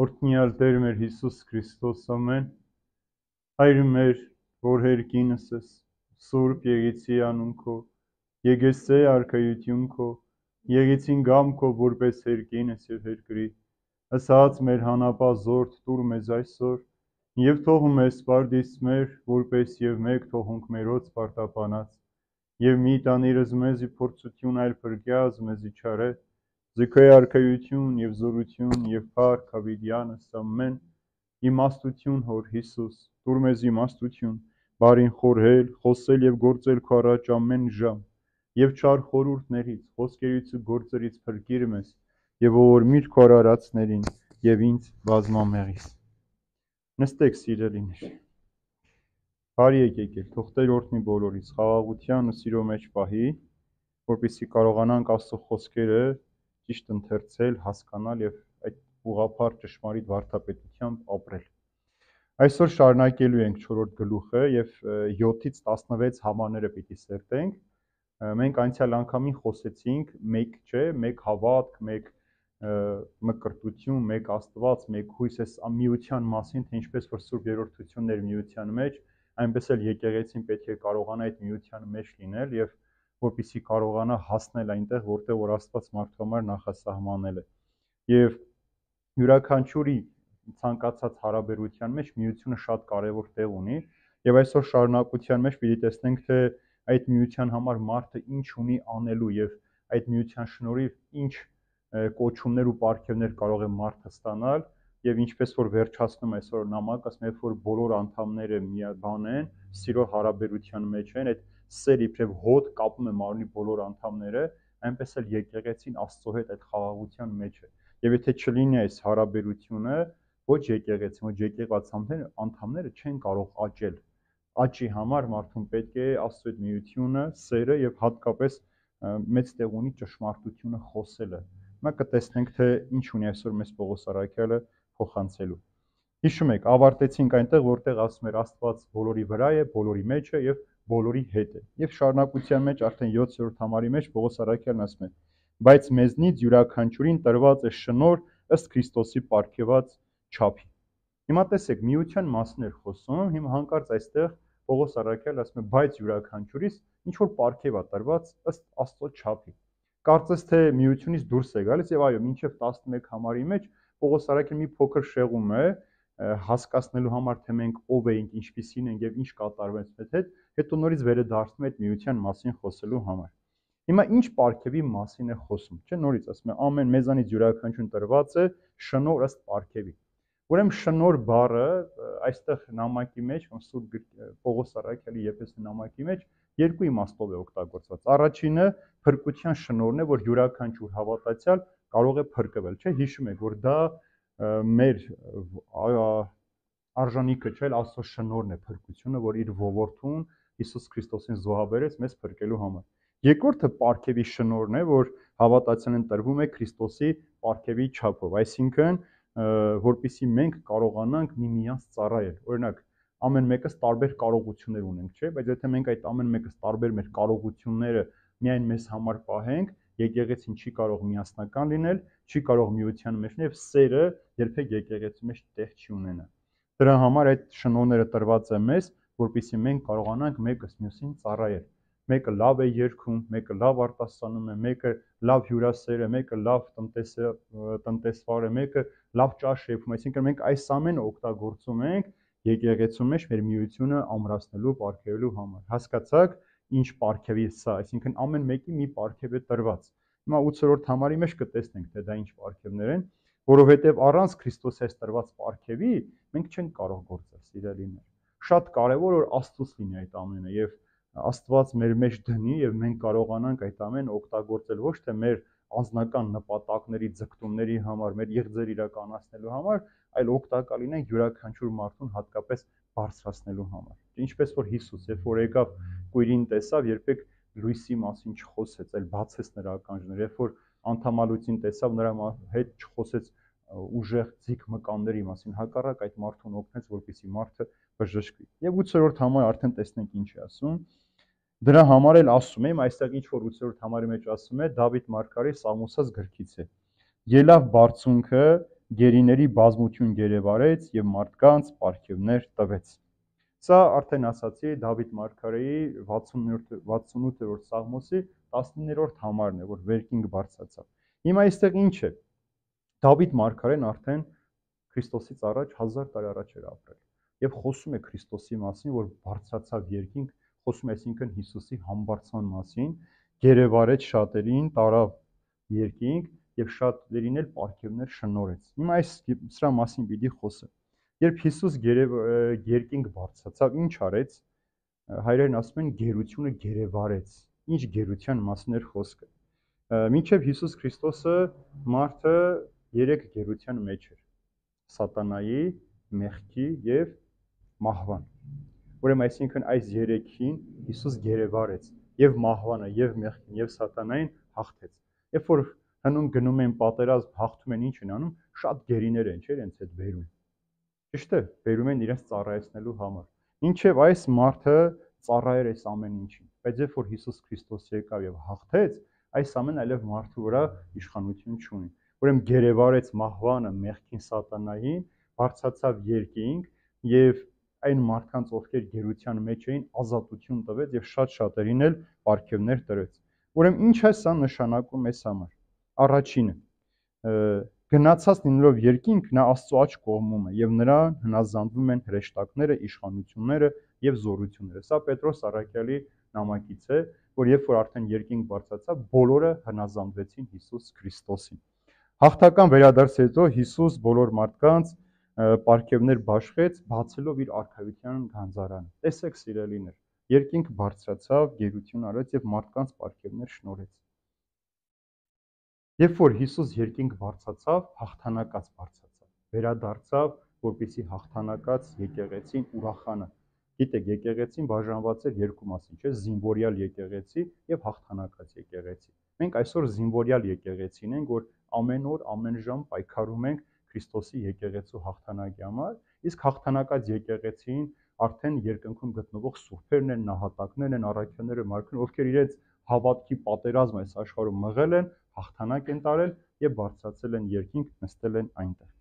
Օրհնյալ Տեր մեր Հիսուս Քրիստոս ամեն, Հայր մեր, որ հերկինս ես, Սուրբ Եղեցի անուն քո, Եկեսե արքայություն քո, Եղեցին գամ քո որպես հերկինս եւ հերկրի, Ասած մեր հանապազորդ տուր մեզ այսօր, եւ թողում ես պարդիս մեր, որպես եւ մեկ թողունք մերոց պարտապանած, եւ մի տանիրս մեզի փորձություն այլ փրկյազ մեզի չարե, Զիքոյ արքայություն եւ զորություն եւ փառք հավիտյանս ամեն, իմաստություն հոր Հիսուս, տուր մեզ իմաստություն, բարին խորհել, խոսել եւ գործել քո առաջ ամեն ժամ, եւ չար խորհուրդներից, խոսքերից ու գործերից փրկիր մեզ, եւ ողորմիր քո արարածներին եւ ինձ բազմամեղից։ Նստեք սիրելիներ։ Բարի եկել, թող Տեր օրհնի բոլորիս, խաղաղության ու սիրո մեջ պահի, որպեսզի կարողանանք Աստծո խոսքերը ճիշտ ընթերցել, հասկանալ եւ այդ ուղղափառ ճշմարիտ վարդապետությամբ ապրել։ Այսօր շարունակելու ենք 4-րդ գլուխը եւ 7-ից 16 համարները պիտի սերտենք։ Մենք անցյալ անգամին խոսեցինք մեկ, չէ, մեկ հավատք, մեկ մկրտություն, մեկ Աստված, մեկ հույս, այս միության մասին, թե ինչպես որ Սուրբ Երրորդություններ միության մեջ, այնպես էլ եկեղեցին պետք է կարողանա այդ միության մեջ լինել եւ որպեսզի կարողանա հասնել այնտեղ, որտեղ որ Աստված մարդու համար նախասահմանել է։ Եվ յուրաքանչյուրի ցանկացած հարաբերության մեջ միությունը շատ կարևոր տեղ ունի, եւ այսօր շարունակության մեջ պիտի տեսնենք, թե այդ միության համար մարդը ինչ ունի անելու եւ այդ միության շնորհիվ ինչ կոչումներ ու պարգևներ կարող է մարդը ստանալ եւ ինչպես որ վերջացնում այսօր նամակը, ասում է, որ բոլոր անդամները միաբան են, սիրո հարաբերության մեջ են, այդ սեր իբրև հոտ կապում է մարմնի բոլոր անդամները, այնպես էլ եկեղեցին Աստծո հետ այդ խաղաղության մեջ է։ Եվ եթե չլինի այս հարաբերությունը, ոչ եկեղեցին, ոչ եկեղված անդամները չեն կարող աճել։ Աճի համար մարդուն պետք է Աստծո հետ միությունը, սերը եւ հատկապես մեծ տեղ ունի ճշմարտությունը խոսելը։ Հիմա կտեսնենք, թե ինչ ունի այսօր մեզ Պողոս Առաքյալը փոխանցելու։ Հիշում եք, ավարտեցինք այնտեղ, որտեղ ասում էր Աստված բոլորի վրա է, բոլորի մեջ է եւ բոլորի հետ է։ Եվ շարունակության մեջ արդեն 7-րդ համարի մեջ Պողոս Առաքյալն ասում է. բայց մեզնից յուրաքանչյուրին տրված է շնորհ ըստ Քրիստոսի պարգևած չափի։ Հիմա տեսեք, միության մասին էր խոսում, հիմա հանկարծ այստեղ Պողոս Առաքյալը ասում է, բայց յուրաքանչյուրիս ինչ որ պարգև է տրված ըստ Աստծո չափի։ Կարծես թե միությունից դուրս է գալիս եւ այո, մինչեւ 11 համարի մեջ Պողոս Առաքյալը մի փոքր շեղում է հասկացնելու համար, թե մենք ով ենք, ինչպիսին ենք եւ ինչ կատարվեց մեզ հետ, հետո նորից վերադարձնում է այդ միության մասին խոսելու համար։ Հիմա ինչ պարգևի մասին է խոսում, չէ՞, նորից ասում է, ամեն մեզանից յուրաքանչյուրին տրված է շնորհ ըստ պարգևի։ Ուրեմն շնորհ բառը այստեղ նամակի մեջ, Սուրբ Պողոս Առաքյալի Եփեսոս նամակի մեջ երկու իմաստով է օգտագործված։ Առաջինը փրկության շնորհն է, որ յուրաքանչյուր հավատացյալ կարող է փրկվել, չէ՞, հիշում եք, որ դա մեր արժանիքը չէ, Աստծո շնորհն է փրկությունը, որ իր ողորթուն Հիսուս Քրիստոսին զոհաբերեց մեզ փրկելու համար։ Երկրորդը պարգևի շնորհն է, որ հավատացյալին տրվում է Քրիստոսի պարգևի չափով, այսինքն որպեսզի մենք կարողանանք միմյանց ծառայել։ Օրինակ, ամեն մեկս տարբեր կարողություններ ունենք, չէ՞, բայց եթե մենք այդ ամեն մեկս տարբեր մեր կարողությունները միայն մեզ համար պահենք, եկեղեցին չի կարող միասնական լինել, չի կարող միության մեջ լինել եւ սերը երբեք եկեղեցի մեջ տեղ չի ունենա։ Դրա համար այդ շնորհները տրված է մեզ, որպեսզի մենք կարողանանք մեկս մյուսին ծառայել։ Մեկը լավ է երգում, մեկը լավ արտասանում է, մեկը լավ հյուրասեր է, մեկը լավ տնտեսվար է, մեկը լավ ճաշ է եփում, այսինքն մենք այս ամենը օգտագործում ենք եկեղեցու մեջ մեր միությունը ամրացնելու, պարգևելու համար։ Հասկացաք, ինչ պարգևի է սա, այսինքն ամեն մեկի մի պարգև է տրված։ Հիմա 8-րդ համարի մեջ կտեսնենք, թե դա ինչ պարգևներ են, որովհետև առանց Քրիստոսի այս տրված պարգևի մենք չենք կարող գործել, սիրելիներ։ Շատ կարևոր որ Աստծուց լինի այդ ամենը եւ Աստված մեր մեջ դնի եւ մենք կարողանանք այդ ամենը օգտագործել ոչ թե մեր անձնական նպատակների, ձգտումների համար, մեր եղձեր իրականացնելու համար, այլ օգտակար լինենք յուրաքանչյուր մարդուն հատկապես բարձրացնելու համար։ Ինչպես որ Հիսուս, երբ որ եկավ կույրին տեսավ, երբեք լույսի մասին չխոսեց, այլ բացեց նրա ականջները, երբ որ անդամալույցին տեսավ, նրա հետ չխոսեց ուժեղ ձիգ մկանների մասին, հակառակ այդ մարդուն օգնեց, որպեսզի մարդը բժշկվի։ Եվ 8-րդ համարը արդեն տեսնենք ինչ է ասում։ Դրա համար էլ ասում եմ, այստեղ ինչ որ 8-րդ համարի մեջ ասում է Դավիթ Մարգարեի Սաղմոսած գրքից է։ Ելավ բարձունքը, գերիների բազմություն գերեվարեց եւ մարդկանց պարգևներ տվեց։ Սա արդեն ասացի Դավիթ Մարգարեի 68-րդ Սաղմոսի 19-րդ համարն է, որ վերքինք բարձրացավ։ Հիմա այստեղ ինչ է։ Դավիթ Մարգարեն արդեն Քրիստոսից առաջ 1000 տարի առաջ էր ապրել եւ խոսում է Քրիստոսի մասին, որ բարձրացավ երկինք, խոսում է այսինքն Հիսուսի համբարձման մասին, գերեվարեց շատերին, տարավ երկինք եւ շատերին էլ պարգևներ շնորհեց։ Հիմա սրա մասին պիտի խոսեմ։ Երբ Հիսուս երկինք բարձրացավ, ինչ արեց։ Հայրերն ասում են գերությունը գերեվարեց։ Ինչ գերության մասին էր խոսքը։ Մինչև Հիսուս Քրիստոսը մարդը 3 գերության մեջ էր. Սատանայի, մեղքի եւ մահվան։ Ուրեմն այսինքն այս 3-ին Հիսուս գերեվարեց եւ մահվանը, եւ մեղքին, եւ սատանային հաղթեց։ Երբ որ հնում գնում են պատերազմ, հաղթում են, ինչ են անում, շատ գերիներ են, չէ՞, իրենց հետ բերում։ Ճիշտ է, բերում են իրենց ծառայեցնելու համար։ Մինչև այս մարդը ծառայեր այս ամեն ինչին, բայց երբ որ Հիսուս Քրիստոս եկավ եւ հաղթեց, այս ամեն այլև մարդու վրա իշխանություն չունի։ Ուրեմն գերեվարեց մահվանը, մեղքին, սատանային, բարձրացավ երկինք եւ այն մարդկանց, ովքեր գերության մեջ էին, ազատություն տվեց եւ շատ շատերին էլ պարգևներ տրեց։ Ուրեմն ինչ է սա նշանակում մեզ համար։ Առաջինը, գնացած լինելով երկինք, նա Աստծո աջ կողմում է եւ նրան հնազանդվում են հրեշտակները, իշխանությունները եւ զորությունները։ Սա Պետրոս առաքյալի նամակից է, որ երբ որ արդեն երկինք բարձրացավ, բոլորը հնազանդվեցին Հիսուս Քրիստոսին։ Հաղթական վերադարձից հետո Հիսուս բոլոր մարդկանց պարգևներ բաշխեց, բացելով իր արքայության գանձարանը։ Տեսեք, սիրելիներ, երկինք բարձրացավ, գերություն արեց եւ մարդկանց պարգևներ շնորհեց։ Երբ որ Հիսուս երկինք բարձրացավ, հաղթանակած բարձրացավ, վերադարձավ, որպեսզի հաղթանակած եկեղեցին ուրախանա։ Գիտեք, եկեղեցին բաժանված էր երկու մասի, չէ՞, զինվորյալ եկեղեցի եւ հաղթանակած եկեղեցի։ Մենք այսօր զինվորյալ եկեղեցին ենք, որ ամեն օր, ամեն ժամ պայքարում ենք Քրիստոսի եկեղեցու հաղթանակի համար, իսկ հաղթանակած եկեղեցին արդեն երկնքում գտնվող սուրբերն են, նահատակներն են, առաքյալները, մարգարեները, ովքեր իրենց հավատքի պատերազմը այս աշխարհում մղել են, հաղթանակ են տարել եւ բարձրացել են երկինք, նստել են այնտեղ։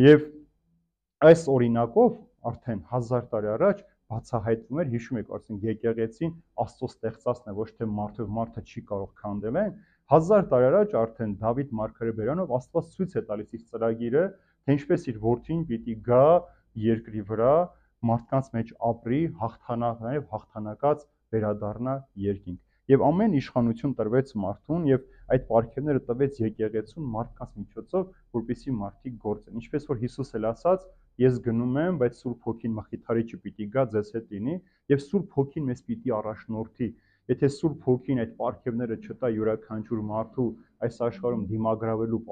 Եվ այս օրինակով արդեն 1000 տարի առաջ բացահայտվում էր, հիշում եք, արդեն եկեղեցին Աստծո ստեղծածն է, ոչ թե մարդը չի կարող քանդել այն։ 1000 տարի առաջ արդեն Դավիթ Մարգարեի բերանով Աստված ցույց է տալիս իր ծրագիրը, թե ինչպես իր որդին պիտի գա երկրի վրա, մարդկանց մեջ ապրի, հաղթանակներ, հաղթանակած վերադառնա երկինք։ Եվ ամեն իշխանություն տրվեց մարդուն եւ այդ պարգևները տվեց եկեղեցուն մարդկանց միջոցով, որպեսզի մարդիկ գործեն։ Ինչպես որ Հիսուս էլ ասաց, ես գնում եմ, բայց Սուրբ Հոգին Մխիթարիչը պիտի գա, ձեզ հետ լինի, եւ Սուրբ Հոգին մեզ պիտի առաջնորդի։ Եթե Սուրբ Հոգին այդ պարգևները չտա յուրաքանչյուր մարդու այս աշխարհում դիմագրավելու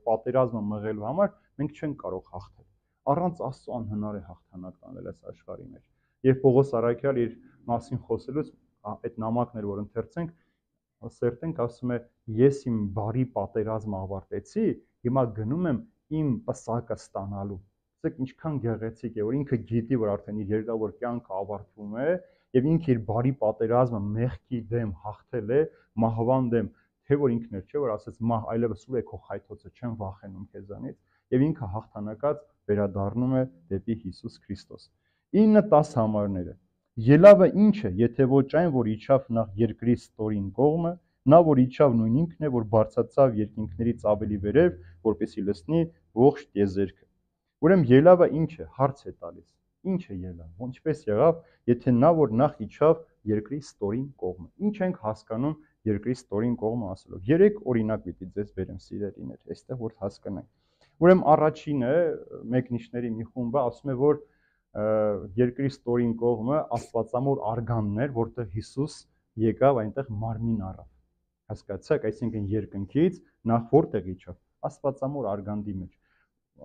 պատերազմը մղելու համար, մենք չենք կարող հաղթել։ Առանց Աստծո անհնար է հաղթանակ անել այս աշխարհի մեջ։ Եվ Պողոս առաքյալ իր մասին խոսելուց այդ նամակն էր, որ ընթերցենք, սերտենք, ասում է, ես իմ բարի պատերազմը ավարտեցի, հիմա գնում եմ իմ պսակը ստանալու։ Տեսեք, ինչքան գեղեցիկ է, որ ինքը գիտի, որ արդեն իր երկավոր կյանքը ավարտվում է, եւ ինքը իր բարի պատերազմը մեղքի դեմ հաղթել է, մահվան դեմ, թե որ ինքն էր, չէ՞ որ ասաց, մահ այլևս ո՞ւր է քո խայթոցը, չեմ վախենում քեզանից, եւ ինքը հաղթանակած վերադառնում է դեպի Հիսուս Քրիստոս։ 9-10 համարները։ Ելավը ինչ է, եթե ոչ այն, որ իջավ նախ երկրի ստորին կողմը, նա որ իջավ նույն ինքն է, որ բարձրացավ երկինքներից ավելի վերև, որպեսզի լցնի ողջ տիեզերքը։ Ուրեմն ելավը ինչ է, հարց է տալիս։ Ինչ է ելավ, ինչպես եղավ, եթե նա որ նախ իջավ երկրի ստորին կողմը։ Ինչ ենք հասկանում երկրի ստորին կողմը ասելով։ 3 օրինակ պիտի ձեզ բերեմ, սիրելիներ, այստեղ որ հասկանանք։ Ուրեմն առաջինը մեկնիշների մի խումբը ասում է, որ երկրի ստորին կողմը աստվածամոր արգանն էր, որտեղ Հիսուս եկավ այնտեղ մարմին առավ։ Հասկացաք, այսինքն երկնքից նախ որտեղ իջավ, աստվածամոր արգանդի մեջ։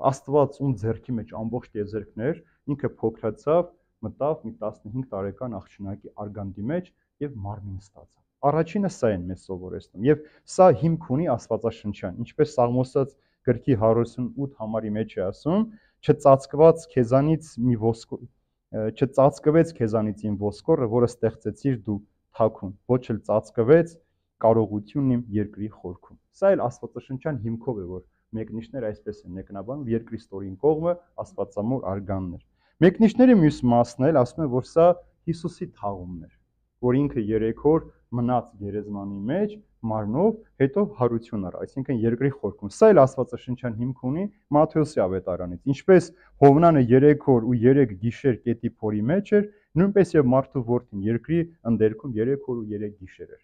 Աստված ում ձեռքի մեջ ամբողջ տիեզերքներ, ինքը փոքրացավ, մտավ մի 15 տարեկան աղջնակի արգանդի մեջ եւ մարմին ստացավ։ Առաջինը սա են մեզ սովորեցնում եւ սա հիմք ունի աստվածաշնչյան, ինչպես Սաղմոսած գրքի 108 համարի մեջ է ասում, չծածկված քեզանից մի ոսկոր, չծածկվեց քեզանից իմ ոսկորը, որը ստեղծեցիր դու, թաքուն, ոչ էլ ծածկվեց կարողությունն իմ երկրի խորքում։ Սա էլ աստվածաշնչյան հիմքով է, որ մեկնիշները այսպես են մեկնաբանում երկրի ստորին կողմը աստվածամոր արգանն էր։ Մեկնիշների մյուս մասն էլ ասում է, որ սա Հիսուսի թաղումն էր, որ ինքը 3 օր մնաց գերեզմանի մեջ մարմնով, հետո հարություն առավ, այսինքն երկրի խորքում։ Սա էլ աստվածաշնչյան հիմք ունի Մատթեոսի ավետարանից։ Ինչպես Հովնանը 3 օր ու 3 գիշեր կետի փորի մեջ էր, նույնպես եւ մարդու որդին երկրի ընդերքում 3 օր ու 3 գիշեր էր։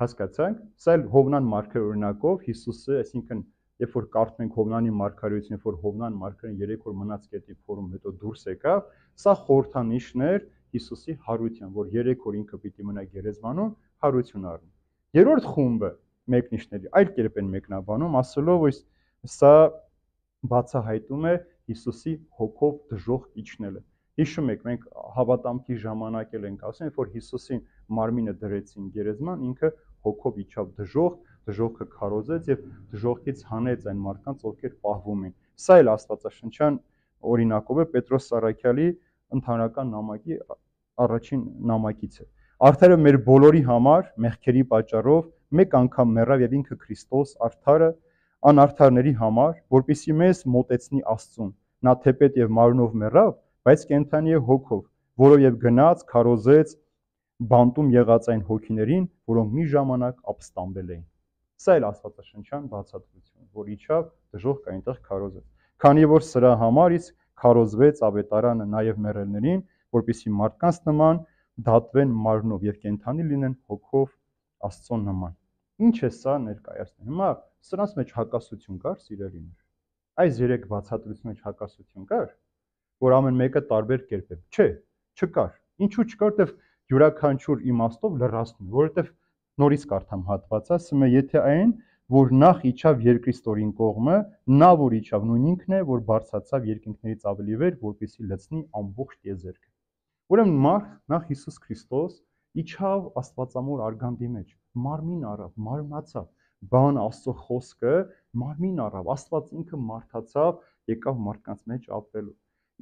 Հասկացանք։ Սա էլ Հովնան մարգարե օրինակով Հիսուսը, այսինքն երբ որ կարդում ենք Հովնանի մարգարեությունը, երբ որ Հովնան մարգարեն 3 օր մնաց կետի փորում, հետո դուրս եկավ, սա խորհրդանիշն էր Հիսուսի հարության, որ 3 օր ինքը պիտի մնա գերեզմանում, հարություն առնի։ Երրորդ խումբը մեկնիշների այլ կերպ են մեկնաբանում, ասելով, որ սա բացահայտում է Հիսուսի հոգով դժոխք իջնելը։ Հիշում եք, մենք հավատամքի ժամանակ էլ ենք ասում, որ Հիսուսին մարմինը դրեցին գերեզման, ինքը հոգով իջավ դժոխք, դժոխքը քարոզեց եւ դժոխքից հանեց այն մարդկանց, ովքեր պահվում են։ Սա էլ աստվածաշնչյան օրինակով է Պետրոս Սարաքյալի ընդհանրական նամակի առաջին նամակից է։ Արդարը մեր բոլորի համար մեղքերի պատճառով մեկ անգամ մեռավ եւ ինքը Քրիստոս արդարը անարդարների համար, որպիսի մեզ մոտեցնի Աստծուն։ Նա թեպետ եւ մարմնով մեռավ, բայց կենդանի է հոգով, որով եւ գնաց քարոզեց բանտում եղած այն հոգիներին, որոնք մի ժամանակ ապստամբել էին։ Սա էլ աստվածաշնչյան բացատրություն, որ իջավ դժոխք այնտեղ քարոզեց։ Քանի որ սրա համար իսկ քարոզվեց ավետարանը նաեւ մեռելներին, որպիսի մարդկանց նման դատվեն մարմնով եւ կենդանի լինեն հոգով Աստծո նման։ Ինչ է սա ներկայացնում։ Հիմա սրանց մեջ հակասություն կար, սիրելիներ։ Այս 3 բացատրության մեջ հակասություն կար, որ ամեն մեկը տարբեր կերպ է։ Չէ, չկար։ Ինչու չկար, որտեվ յուրաքանչյուր իմաստով լրացնում, որովհետեվ նորից կարդամ հատվածը, ասում է, եթե այն, որ նախ իջավ երկրի ստորին կողմը, նա որ իջավ նույն ինքն է, որ բարձրացավ երկինքներից ավելի վեր, որպեսզի լցնի ամբողջ տիեզերքը։ Ուրեմն նախ Հիսուս Քրիստոս իջավ աստվածամոր արգանդի մեջ, մարմին առավ, մարմնացավ, բան Աստծո խոսքը մարմին առավ, Աստված ինքը մարդացավ, եկավ մարդկանց մեջ ապրելու։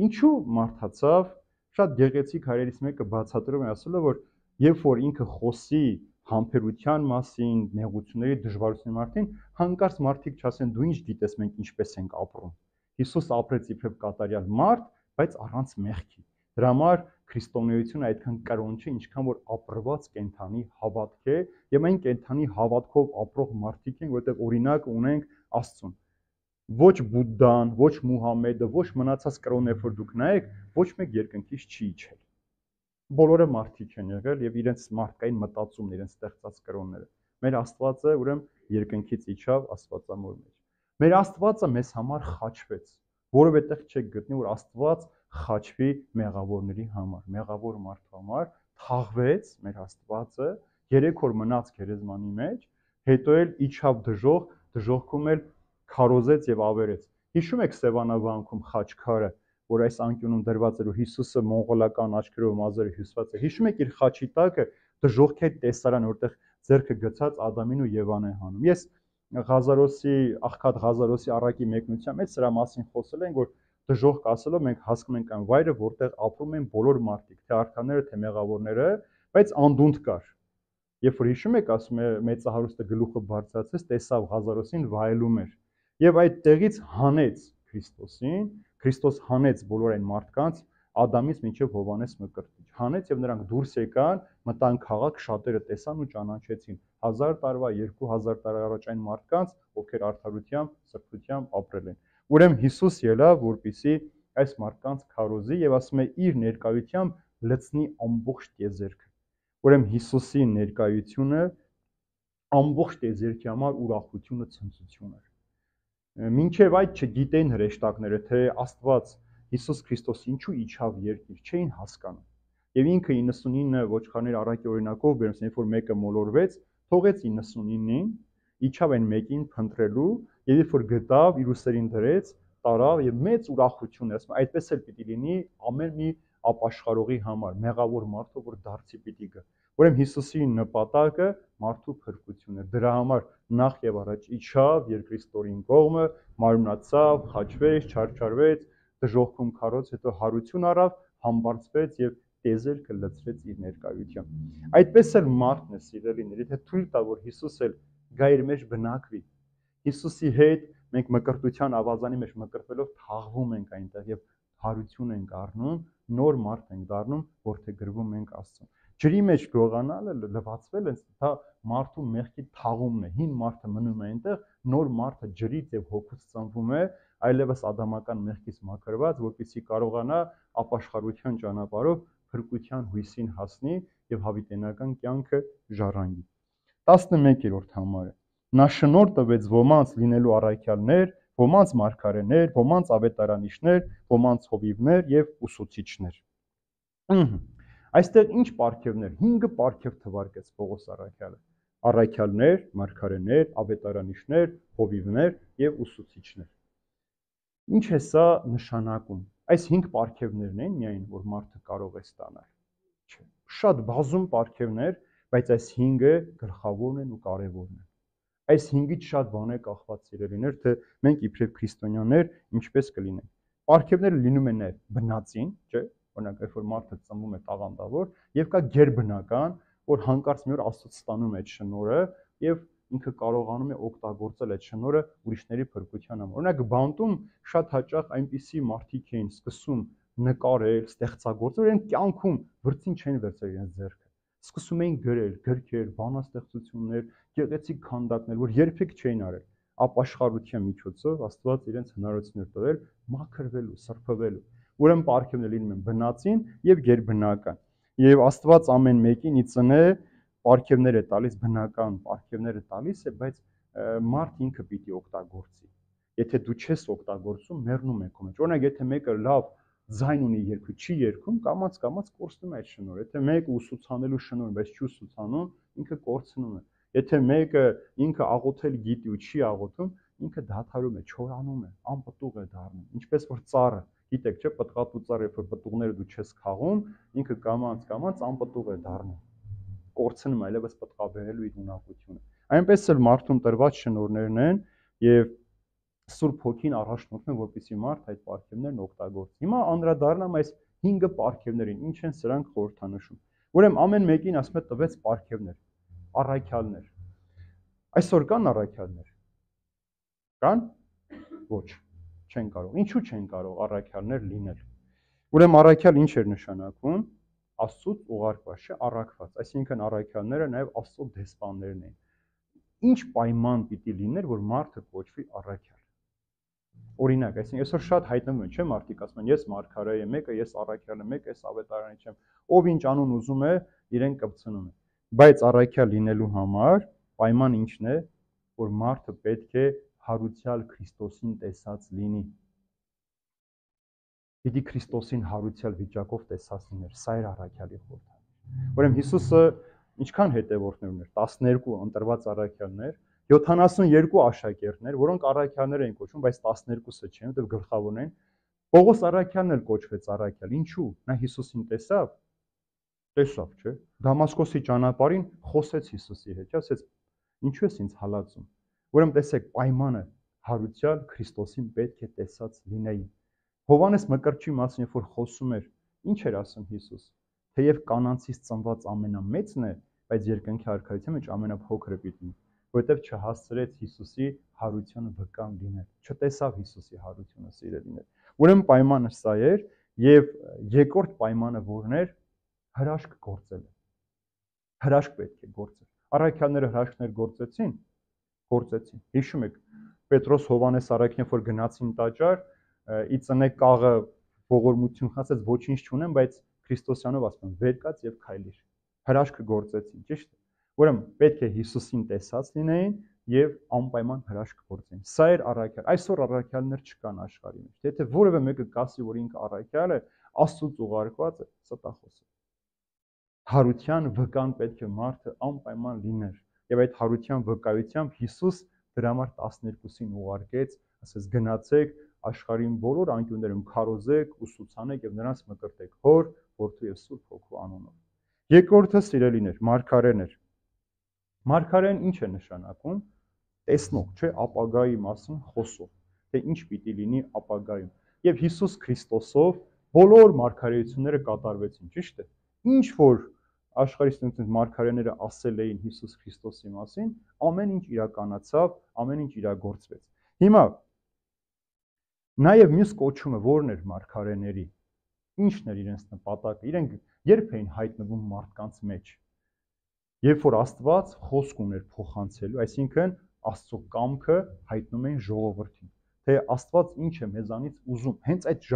Ինչու մարդացավ, շատ գեղեցիկ հայրերից մեկը բացատրում է, ասելով, որ երբ որ ինքը խոսի համբերության մասին, նեղությունների, դժվարությունների մասին, հանկարծ մարդիկ չասեն, դու ինչ գիտես, մենք ինչպես ենք ապրում։ Հիսուս ապրեց իբրև կատարյալ մարդ, բայց առանց մեղքի։ Դրա համար քրիստոնեությունը այդքան կրոն չէ, ինչքան որ ապրված կենդանի հավատք է, եւ այն կենդանի հավատքով ապրող մարդիկ են, որտեղ օրինակ ունենք Աստծուն։ Ոչ Բուդդան, ոչ Մուհամեդը, ոչ մնացած կրոններ, որ դուք նայեք, ոչ մեկ երկնքից չի իջել։ Բոլորը մարդիկ են եղել եւ իրենց մարդկային մտածումն, իրենց ստեղծած կրոնները։ Մեր Աստվածը ուրեմն երկնքից իջավ Աստվածամոր մեջ։ Մեր Աստվածը մեզ համար խաչվեց, որովհետեւ չեք գտնի, որ Աստված խաչվի մեղավորների համար, մեղավոր մարդու համար, թաղվեց մեր Աստվածը, 3 օր մնաց գերեզմանի մեջ, հետո էլ իջավ դժոխքում էլ քարոզեց եւ ավերեց։ Հիշում եք Սևանավանքում խաչքարը, որ այս անկյունում դրված էր ու Հիսուսը մոնղոլական աչքերով մազերը հյուսված է։ Հիշում եք իր խաչի տակը դժոխքի տեսարան, որտեղ ձեռքը գցած Ադամին ու Եվան է հանում։ Ես Աղքատ Ղազարոսի առակի մեկնության մեջ սրա մասին խոսել ենք, որ դժոխք ասելով մենք հասկանում ենք այն վայրը, որտեղ ապրում են բոլոր մարդիկ, թե արդարները, թե մեղավորները, բայց անդունդ կար։ Երբ որ հիշում եք, ասում է մեծահարուստը գլուխը բարձրացրեց, տեսավ Ղազարոսին վայելում էր։ Եվ այդ տեղից հանեց Քրիստոսին, Քրիստոս հանեց բոլոր այն մարդկանց, Ադամից մինչև Հովհաննես Մկրտիչ, հանեց եւ նրանք դուրս եկան, մտան քաղաք, շատերը տեսան ու ճանաչեցին 1000 տարվա, 2000 տարի առաջ այն մարդկանց, ովքեր արդարությամբ, սրբությամբ ապրել են։ Ուրեմն Հիսուս ելավ, որպեսզի այս մարդկանց քարոզի եւ ասում է իր ներկայությամբ լցնի ամբողջ տիեզերքը։ Ուրեմն Հիսուսի ներկայությունը ամբողջ տիեզերքի համար ուրախությունը, ցնծություն էր։ Մինչև այդ չգիտեին հրեշտակները, թե Աստված Հիսուս Քրիստոս ինչու իջավ երկիր, չէին հասկանում։ Եվ ինքը 99 ոչխարների առակի օրինակով բերում, երբ որ մեկը մոլորվեց, թողեց 99-ին, իջավ այն մեկին փնտրելու, եւ երբ որ գտավ, իր ուսերին դրեց, տարավ եւ մեծ ուրախություն է, ասում այդպես էլ պիտի լինի ամեն մի ապաշխարողի համար, մեղավոր մարդու, որ դարձի պիտի գա։ Ուրեմն Հիսուսի նպատակը մարդու փրկությունն է։ Դրա համար նախ եւ առաջ իջավ երկրի ստորին կողմը, մարմնացավ, խաչվեց, չարչարվեց, դժոխքում քարոց, հետո հարություն առավ, համբարձվեց եւ տեզերքը լցրեց իր ներկայությամբ։ Այդպես էլ մարդն է, սիրելիներ, եթե թույլ տա, որ Հիսուս էլ գա իր մեջ բնակվի, Հիսուսի հետ մենք մկրտության ավազանի մեջ մկրտվելով թաղվում ենք այնտեղ եւ հարություն ենք առնում, նոր մարդ ենք դառնում, որդեգրվում ենք Աստծուն։ Ջրի մեջ գողանալը, լվացվել է, դա մարդու մեղքի թաղումն է։ Հին մարդը մնում է այնտեղ, նոր մարդը ջրից եւ հոգուց ծնվում է, այլևս ադամական մեղքից մաքրված, որպեսզի կարողանա ապաշխարության ճանապարհով փրկության հույսին հասնի եւ հավիտենական կյանքը ժառանգի։ 11-րդ համարը։ Նա շնորհ տվեց ոմանց լինելու առաքյալներ, ոմանց մարգարեներ, ոմանց ավետարանիչներ, ոմանց հովիվներ եւ ուսուցիչներ։ Այստեղ ինչ պարգևներ, 5 պարգև թվարկեց Պողոս առաքյալը։ Առաքյալներ, մարգարեներ, ավետարանիչներ, հովիվներ եւ ուսուցիչներ։ Ինչ է սա նշանակում։ Այս 5 պարգևներն են միայն, որ մարդը կարող է ստանալ։ Չէ, շատ բազում պարգևներ, բայց այս 5-ը գլխավորն են ու կարևորն են։ Այս 5-ից շատ բան է կախված, սիրելիներ, թե մենք իբրև քրիստոնյաներ ինչպես կլինենք։ Պարգևները լինում են նաև բնածին, չէ՞, օրինակ, երբ որ մարդը ծնվում է տաղանդավոր, եւ կա գերբնական, որ հանկարծ մի օր Աստծոց ստանում է այդ շնորհը եւ ինքը կարողանում է օգտագործել այդ շնորհը ուրիշների փրկության համար։ Օրինակ, բանտում շատ հաճախ այնպիսի մարդիկ էին սկսում նկարել, ստեղծագործել, իրենք կյանքում վրձին չեն վերցրել իրենց ձեռքը։ Սկսում էին գրել, գրքեր, բանաստեղծություններ, գեղեցիկ քանդակներ, որ երբեք չէին արել։ Ապաշխարության միջոցով Աստված իրենց հնարավորություն էր տվել մաքրվելու, սրբվելու։ Ուրեմն պարգևները լինում են բնածին եւ գերբնական։ Եվ Աստված ամեն մեկին ի ծնե պարգևներ է տալիս, բնական պարգևներ է տալիս, բայց մարդ ինքը պիտի օգտագործի։ Եթե դու չես օգտագործում, մեռնում է քո մեջ։ Օրինակ, եթե մեկը լավ ձայն ունի երգում, չի երգում, կամաց կորցնում է այդ շնորհը։ Եթե մեկը ուսուցանելու շնորհ, բայց չի ուսուցանում, ինքը կորցնում է։ Եթե մեկը ինքը աղոթել գիտի ու չի աղոթում, ինքը դադարում է, չորանում է, անպտուղ է դառնում։ Ինչպես որ ծառը, գիտեք, չէ՞, պտղատու ծառը, երբ որ պտուղները դու չես քաղում, ինքը կամաց անպտուղ է դառնում։ Կորցնում այլևս պտղաբերելու իր ունակությունը։ Այնպես էլ մարդուն տրված շնորհներն են եւ Սուրբ Հոգին առաջնորդում է, որպեսզի մարդ այդ պարգևներն օգտագործի։ Հիմա անդրադառնամ այս 5 պարգևներին, ինչ են սրանք խորհրդանշում։ Ուրեմն ամեն մեկին ասում է տվեց պարգևներ, առաքյալներ։ Այսօր կան առաքյալներ։ Կան? Ոչ, չեն կարող։ Ինչու չեն կարող առաքյալներ լինել։ Ուրեմն առաքյալ ինչ էր նշանակում։ Աստծուց ուղարկված, չէ, առաքված։ Այսինքն առաքյալները նաև Աստծո դեսպաններն են։ Ինչ պայման պիտի լիներ, որ մարդը կոչվի առաքյալ։ Օրինակ, այսինքն այսօր շատ հայտնվում է, չէ՞, մարդիկ ասում են, ես մարգարե եմ, մեկը ես առաքյալ եմ, մեկը ես ավետարանիչ եմ, ով ինչ անուն ուզում է, իրեն կպցնում է։ Բայց առաքյալ լինելու համար պայման ինչն է, որ մարդը պետք է հարուցյալ Քրիստոսին տեսած լինի։ Պիտի Քրիստոսին հարուցյալ վիճակով տեսած լիներ, սա էր առաքյալի խորհուրդը։ Ուրեմն Հիսուսը ինչքան հետևորդներ ուներ, 12 ընտրված առաքյալներ, 72 աշակերտներ, որոնք առաքյալներ էին կոչվում, բայց 12-ը չեն, որտեղ գլխավորն են։ Պողոս առաքյալն էլ կոչվեց առաքյալ։ Ինչու՞։ Նա Հիսուսին տեսավ, չէ՞։ Դամասկոսի ճանապարհին խոսեց Հիսուսի հետ, ասեց. «Ինչու ես ինձ հալածում»։ Ուրեմն տեսեք, պայմանը հարուցյալ Քրիստոսին պետք է տեսած լինեին։ Հովհաննես Մկրտչի մասին, երբ որ խոսում էր, ինչ էր ասում Հիսուս։ Թեև կանանցից ծնված ամենամեծն է, բայց երկնքի արքայության մեջ ամենափոքրը պիտի լինի, որովհետև չհասցրեց Հիսուսի հարությանը վկան լինել, չտեսավ Հիսուսի հարությունը, սիրելիներ։ Ուրեմն պայմանը սա էր, եւ երկրորդ պայմանը որն էր, հրաշք գործելը։ Հրաշք պետք է գործել։ Առաքյալները հրաշքներ գործեցին։ Հիշում եք, Պետրոս Հովհաննես առաքյալները, որ գնացին տաճար, ի ծնե կաղը ողորմություն ասաց, ոչինչ չունեմ, բայց Քրիստոսյանով ասում են, վեր կաց եւ քայլիր։ Հրաշքը գործեցին, ճիշտ է։ Ուրեմն պետք է Հիսուսին տեսած լինեին եւ անպայման հրաշք գործեն։ Սա էր առաքյալ։ Այսօր առաքյալներ չկան աշխարհի մեջ։ Եթե որևէ մեկը կասի, որ ինքը առաքյալ է, Աստծուց ուղարկված է, ստախոս է։ Հարության վկան պետք է մարդը անպայման լիներ։ Եվ այդ հարության վկայությամբ Հիսուս դրա համար 12-ին ուղարկեց, ասես գնացեք աշխարհին բոլոր անկյուններում քարոզեք, ուսուցանեք եւ նրանց մկրտեք Հոր, Որդու եւ Սուրբ Հոգու անունով։ Երկրորդը սիրելիներ, մարգարեներ։ Մարգարեն ինչ է նշանակում։ Տեսնող, չէ, ապագայի մասին խոսող, թե ինչ պիտի լինի ապագայում։ Եվ Հիսուս Քրիստոսով բոլոր մարգարեությունները կատարվեցին, ճիշտ է։ Ինչ որ աշխարհի ստեղծած մարգարեները ասել էին Հիսուս Քրիստոսի մասին, ամեն ինչ իրականացավ, ամեն ինչ իրագործվեց։ Հիմա նաև մյուս կոչումը ո՞րն էր մարգարեների։ Ինչն էր իրենց նպատակը։ Իրենք երբ էին հայտնվում մարդկանց մեջ։ Երբ որ Աստված խոսք ուներ փոխանցելու, այսինքն Աստծո կամքը հայտնում էին ժողովրդին, թե Աստված ինչ է մեզանից ուզում, հենց այդ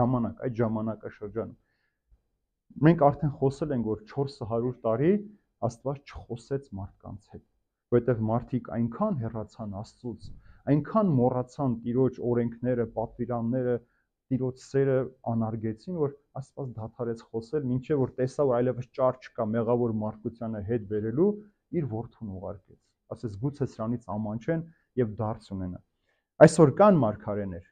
ժամանակաշրջանում։ Մենք արդեն խոսել ենք, որ 400 տարի Աստված չխոսեց մարդկանց հետ, որովհետև մարդիկ այնքան հեռացան Աստծուց, այնքան մոռացան Տիրոջ օրենքները, պատվիրանները, Տիրոջ սերը անարգեցին, որ Աստված դադարեց խոսել, մինչև որ տեսավ, որ այլևս ճար չկա մեղավոր մարդկությանը հետ բերելու, իր որդուն ուղարկեց։ Ասես գուցե սրանից ամանչեն եւ դարձ ունենան։ Այսօր կան մարգարեներ,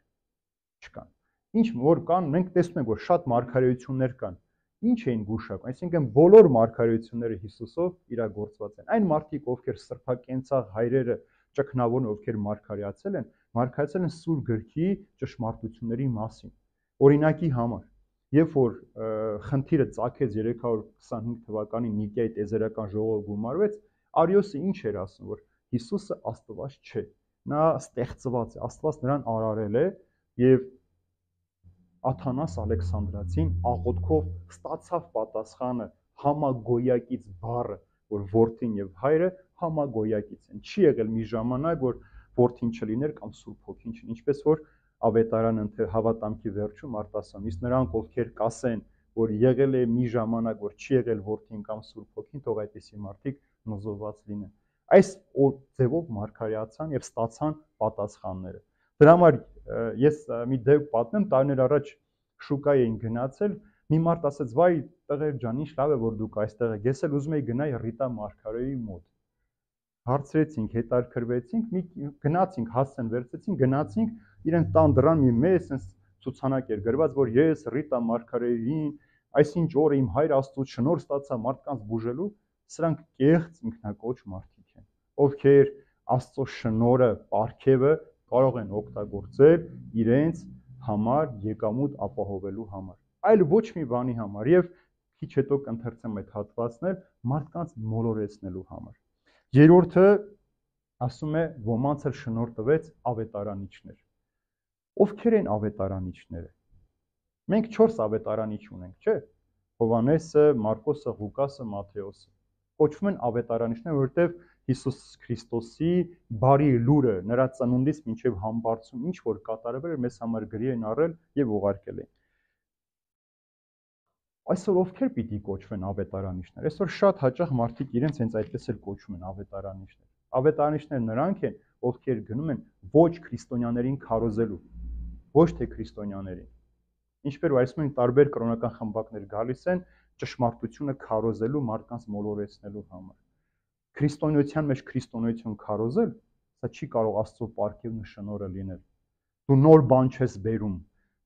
չկան։ Ինչ որ կան, մենք տեսնում ենք, որ շատ մարգարեություններ կան։ Ինչ էին գուշակում, այսինքն բոլոր մարգարեությունները Հիսուսով իրագործված են։ Այն մարդիկ, ովքեր սրբակենցաղ հայրերը, ճգնավորն, ովքեր մարգարեացել են Սուրբ գրքի ճշմարտությունների մասին։ Օրինակի համար, երբ որ խնդիրը ծագեց 325 թվականին Նիկեայի տեզերական ժողովը գումարվեց, Արիոսը ինչ էր ասում, որ Հիսուսը Աստված չէ, նա ստեղծված է, Աստված նրան արարել է եւ Աթանաս Ալեքսանդրացին աղոթքով ստացավ պատասխանը համագոյակից բառը, որ որդին եւ հայրը համագոյակից են։ Չի եղել մի ժամանակ, որ որդին չլիներ կամ Սուրբ Հոգին չլիներ, ինչպես որ ավետարանը հավատամքի վերջում արտասան։ Իսկ նրանք, ովքեր կասեն, որ եղել է մի ժամանակ, որ չի եղել որդին կամ Սուրբ Հոգին, թող այդպիսի մարդիկ նոզոված լինեն։ Այս ձևով մարգարեացան եւ ստացան պատասխանները։ Դրա համար ես մի դեպք պատմեմ, տարիներ առաջ շուկա էին գնացել, մի մարդ ասեց, վայ, տղեր ջան, ինչ լավ է, որ դուք այստեղ եք, ես էլ ուզում եի գնալ Ռիտա Մարգարեի մոտ։ Հարցրեցինք, հետաքրքրվեցինք, գնացինք, հասցեն վերցեցինք, գնացինք, իրենց տան դրան մի մեծ sense ցուցանակ էր գրված, որ ես Ռիտա Մարգարեին, այսինչ օրը իմ հայր Աստծո շնորհ ստացա մարդկանց բուժելու, սրանք կեղծ ինքնակոչ մարդիկ են, ովքեր Աստծո շնորհը, պարգևը կարող են օգտագործել իրենց համար եկամուտ ապահովելու համար, այլ ոչ մի բանի համար եւ քիչ հետո կընթերցեմ այդ հատվածն էլ մարդկանց մոլորեցնելու համար։ Երրորդը ասում է ոմանց էլ շնորհ տվեց ավետարանիչներ։ Ովքեր են ավետարանիչները։ Մենք 4 ավետարանիչ ունենք, չէ՞։ Հովհաննեսը, Մարկոսը, Ղուկասը, Մատթեոսը։ Կոչվում են ավետարանիչներ, որովհետև Հիսուս Քրիստոսի բարի լուրը նրա ծնունդից մինչև համբարձում ինչ որ կատարվել էր, մեզ համար գրի են առել եւ ուղարկել են։ Այսօր ովքեր պիտի կոչվեն ավետարանիչներ։ Այսօր շատ հաճախ մարդիկ իրենց հենց այդպես էլ կոչվում են ավետարանիչներ։ Ավետարանիչները նրանք են, ովքեր գնում են ոչ քրիստոնյաներին քարոզելու, ոչ թե քրիստոնյաներին։ Ինչպես որ այսօր տարբեր կրոնական խմբակներ գալիս են ճշմարտությունը քարոզելու, մարդկանց մոլորեցնելու համար։ Քրիստոնեության մեջ քրիստոնեություն քարոզել, սա չի կարող Աստծո պարգևն ու շնորհը լինել։ Դու նոր բան չես բերում,